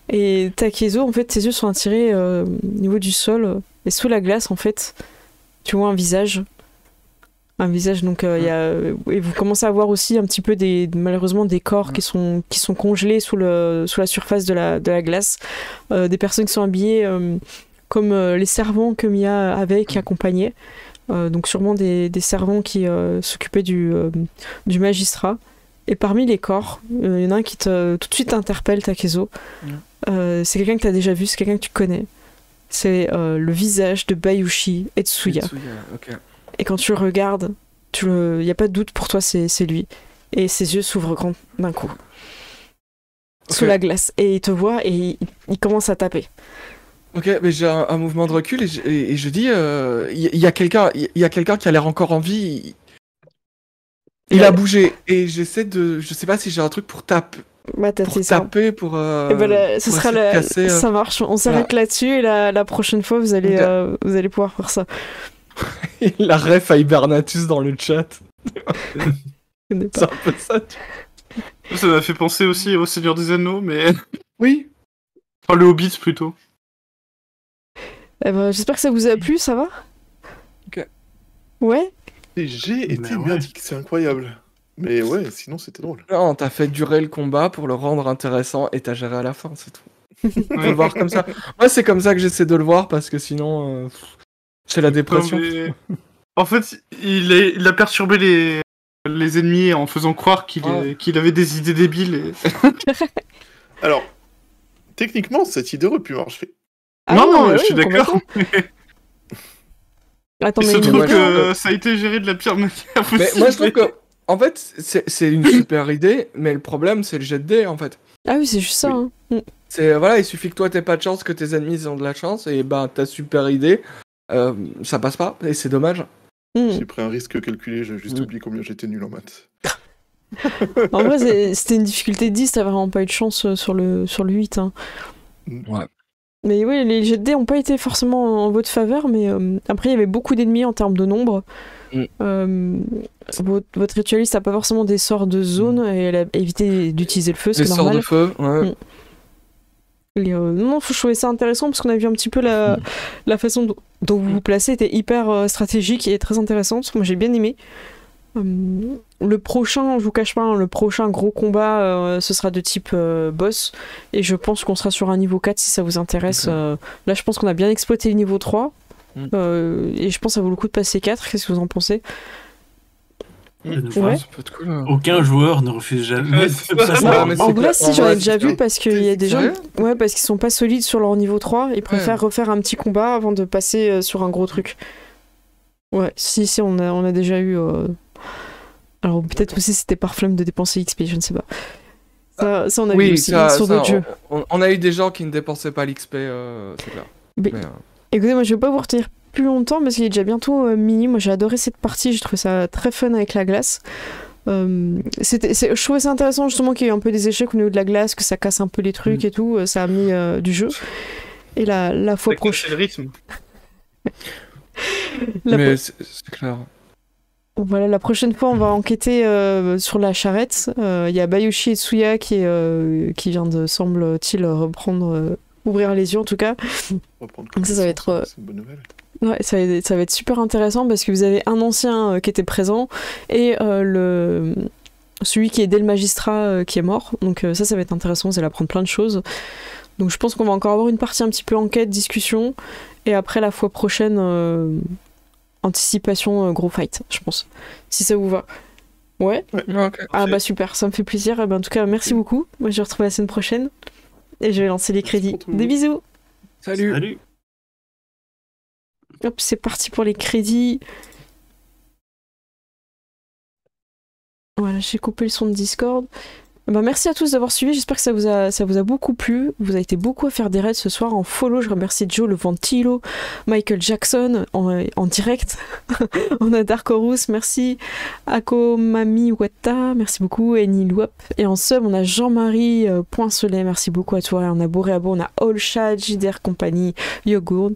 Et Takezo, en fait, ses yeux sont attirés au niveau du sol et sous la glace, en fait, tu vois un visage. Donc et vous commencez à voir aussi un petit peu malheureusement des corps qui sont congelés sous la surface de la glace, des personnes qui sont habillées comme les servants que Mia avait qui accompagnaient, donc sûrement des servants qui s'occupaient du magistrat. Et parmi les corps, il y en a un qui tout de suite interpelle Takezo. C'est quelqu'un que tu as déjà vu, c'est quelqu'un que tu connais. C'est le visage de Bayushi Etsuya. Okay. Et quand tu le regardes, il n'y a pas de doute, pour toi, c'est lui. Et ses yeux s'ouvrent grand d'un coup. Sous la glace. Et il te voit et il commence à taper. Ok, mais j'ai un mouvement de recul et je dis, il y a quelqu'un qui a l'air encore en vie. Il a bougé. Et j'essaie de... Je sais pas si j'ai un truc pour taper. Bah, pour taper, pour... et ben ce sera casser, ça marche. On s'arrête là-dessus et la prochaine fois, vous allez pouvoir faire ça. La ref à Hibernatus dans le chat. C'est un peu ça. Ça m'a fait penser aussi au Seigneur des Anneaux, mais... Oui. Enfin, le Hobbit, plutôt. Eh ben, j'espère que ça vous a plu, ça va ? Ok. Ouais. J'ai été merdique, c'est incroyable. Mais ouais, sinon c'était drôle. Non, t'as fait durer le combat pour le rendre intéressant et t'as géré à la fin, c'est tout. Faut le voir comme ça. Moi, c'est comme ça que j'essaie de le voir parce que sinon... C'est la dépression. Non, mais... En fait, il a perturbé les ennemis en faisant croire qu'il avait des idées débiles. Alors, techniquement, cette idée aurait pu marcher. Non, je suis d'accord. Attends, il se trouve que ça a été géré de la pire manière possible. Mais moi, je trouve que, en fait, c'est une super idée, mais le problème, c'est le jet de dés, en fait. Ah oui, c'est juste ça. Oui. Hein. Voilà, il suffit que toi t'aies pas de chance, que tes ennemis ont de la chance, et ta super idée, ça passe pas, et c'est dommage. J'ai pris un risque calculé, j'ai juste oublié combien j'étais nul en maths. En vrai, c'était une difficulté de 10, t'as vraiment pas eu de chance sur le 8. Hein. Ouais. Mais oui, les jets de dés n'ont pas été forcément en votre faveur, mais après, il y avait beaucoup d'ennemis en termes de nombre. Votre ritualiste n'a pas forcément des sorts de zone, et elle a évité d'utiliser le feu, c'est normal. Des sorts de feu, ouais. Non, je trouvais ça intéressant parce qu'on a vu un petit peu la façon dont vous vous placez était hyper stratégique et très intéressante. Moi, j'ai bien aimé. Le prochain, je vous cache pas, le prochain gros combat, ce sera de type boss. Et je pense qu'on sera sur un niveau 4 si ça vous intéresse. Là, je pense qu'on a bien exploité le niveau 3. Et je pense que ça vaut le coup de passer 4. Qu'est-ce que vous en pensez ? Ouais. Aucun joueur ne refuse jamais. En vrai, si j'en ai déjà vu parce qu'il y a des gens, parce qu'ils sont pas solides sur leur niveau 3, ils préfèrent refaire un petit combat avant de passer sur un gros truc. Ouais, si on a déjà eu Alors peut-être aussi c'était par flemme de dépenser XP, je ne sais pas. Ça on a oui, vu aussi sur d'autres jeux. On a eu des gens qui ne dépensaient pas l'XP, c'est clair. Mais, écoutez, moi je vais pas vous retenir plus longtemps parce qu'il est déjà bientôt minuit. Moi j'ai adoré cette partie, j'ai trouvé ça très fun avec la glace. Je trouvais ça intéressant justement qu'il y ait un peu des échecs au niveau de la glace, que ça casse un peu les trucs et tout, ça a mis du jeu. Et la fois prochaine... le rythme. Mais c'est clair. Voilà, la prochaine fois on va enquêter sur la charrette. Il y a Bayushi et Tsuya qui vient de, semble-t-il, ouvrir les yeux en tout cas. Donc ça va être... C'est une bonne nouvelle. Ouais, ça va être super intéressant parce que vous avez un ancien qui était présent et celui qui est dès le magistrat qui est mort. Donc ça va être intéressant, vous allez apprendre plein de choses. Donc je pense qu'on va encore avoir une partie un petit peu enquête, discussion, et après la fois prochaine, anticipation, gros fight, je pense. Si ça vous va. Ouais. Okay. Ah bah super, ça me fait plaisir. Et ben, en tout cas, merci beaucoup. Moi je vais retrouver la semaine prochaine et je vais lancer les crédits. Des bisous. Salut. Hop, c'est parti pour les crédits. Voilà, j'ai coupé le son de Discord. Bah, merci à tous d'avoir suivi, j'espère que ça vous a beaucoup plu. Vous avez été beaucoup à faire des raids ce soir en follow. Je remercie Joe, le Ventilo, Michael Jackson en direct. On a Dark Horus, merci. Akomami Wata, merci beaucoup. Eni Louap. Et en sub, on a Jean-Marie Poincelet, merci beaucoup à toi. Et on a Boréabo, on a Allshad, JDR Company, Yogourd.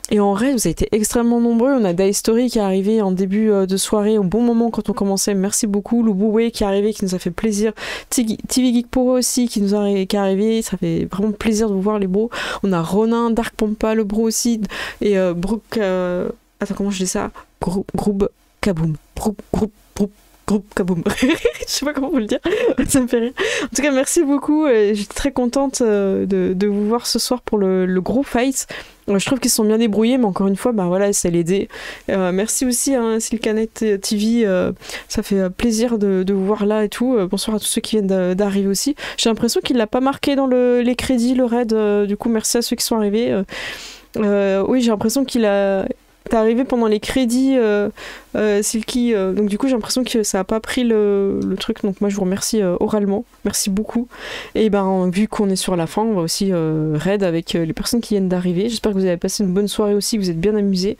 Et en raid, vous avez été extrêmement nombreux. On a Die Story qui est arrivé en début de soirée, au bon moment quand on commençait. Merci beaucoup. Lubuwe qui est arrivé, qui nous a fait plaisir. TV Geek Poro aussi qui est arrivé. Ça fait vraiment plaisir de vous voir les bros. On a Ronin, Dark Pampa, le bro aussi. Et Brook... Attends, comment je dis ça? Groupe Kaboom. Groupe Kaboom. Je sais pas comment vous le dire. Ça me fait rire. En tout cas, merci beaucoup. J'étais très contente de vous voir ce soir pour le gros fight. Je trouve qu'ils se sont bien débrouillés, mais encore une fois, bah voilà, c'est l'aider. Merci aussi à Silkanet TV, ça fait plaisir de vous voir là et tout. Bonsoir à tous ceux qui viennent d'arriver aussi. J'ai l'impression qu'il l'a pas marqué dans les crédits, le raid. Du coup, merci à ceux qui sont arrivés. Oui, j'ai l'impression t'es arrivé pendant les crédits, Silky, donc du coup j'ai l'impression que ça a pas pris le truc, donc moi je vous remercie oralement, merci beaucoup. Et ben vu qu'on est sur la fin, on va aussi raid avec les personnes qui viennent d'arriver. J'espère que vous avez passé une bonne soirée aussi, que vous êtes bien amusés.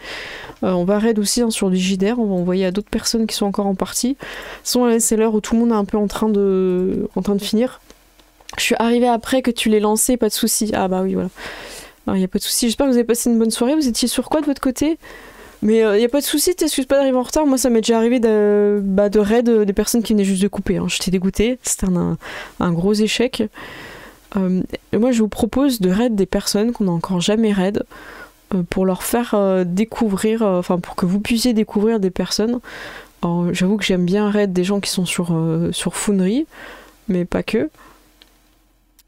On va raid aussi sur du JDR, on va envoyer à d'autres personnes qui sont encore en partie. C'est l'heure où tout le monde est un peu en train de finir. Je suis arrivée après que tu l'aies lancé, pas de soucis. Ah bah oui, voilà. Il n'y a pas de souci. J'espère que vous avez passé une bonne soirée. Vous étiez sur quoi de votre côté? Mais il n'y a pas de souci, t'excuses pas d'arriver en retard. Moi, ça m'est déjà arrivé de raid des personnes qui venaient juste de couper. J'étais dégoûtée. C'était un gros échec. Et moi, je vous propose de raid des personnes qu'on n'a encore jamais raid pour leur faire découvrir, pour que vous puissiez découvrir des personnes. Alors, j'avoue que j'aime bien raid des gens qui sont sur Foundry, mais pas que.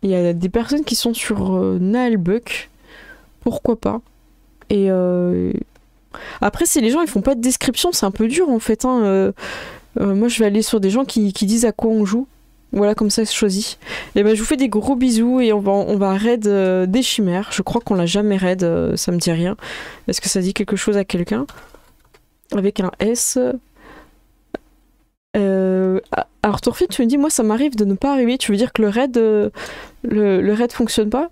Il y a des personnes qui sont sur Naalbuck. Pourquoi pas. Et après, si les gens ils font pas de description, c'est un peu dur en fait. Moi, je vais aller sur des gens qui disent à quoi on joue. Voilà, comme ça, c'est choisi. Et ben, je vous fais des gros bisous et on va raid des chimères. Je crois qu'on l'a jamais raid, ça me dit rien. Est-ce que ça dit quelque chose à quelqu'un? Avec un S. Alors, Torfi, tu me dis, moi, ça m'arrive de ne pas arriver. Tu veux dire que le raid fonctionne pas?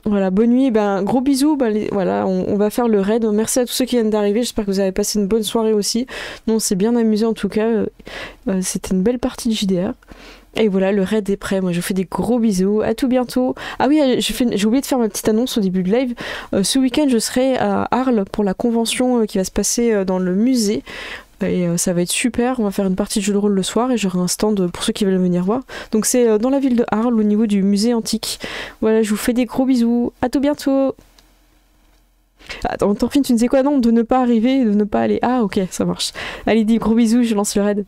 Voilà, bonne nuit, gros bisous, voilà, on va faire le raid. Merci à tous ceux qui viennent d'arriver, j'espère que vous avez passé une bonne soirée aussi. Nous, on s'est bien amusé en tout cas, c'était une belle partie de JDR. Et voilà, le raid est prêt, moi je vous fais des gros bisous, à tout bientôt. Ah oui, j'ai oublié de faire ma petite annonce au début de live. Ce week-end, je serai à Arles pour la convention qui va se passer dans le musée. Et ça va être super, on va faire une partie de jeu de rôle le soir et j'aurai un stand pour ceux qui veulent venir voir. Donc c'est dans la ville de Arles au niveau du musée antique. Voilà, je vous fais des gros bisous, à tout bientôt. Attends, Torfine, tu ne sais quoi? Non, de ne pas arriver, de ne pas aller. Ah ok, ça marche. Allez, dis gros bisous, je lance le raid.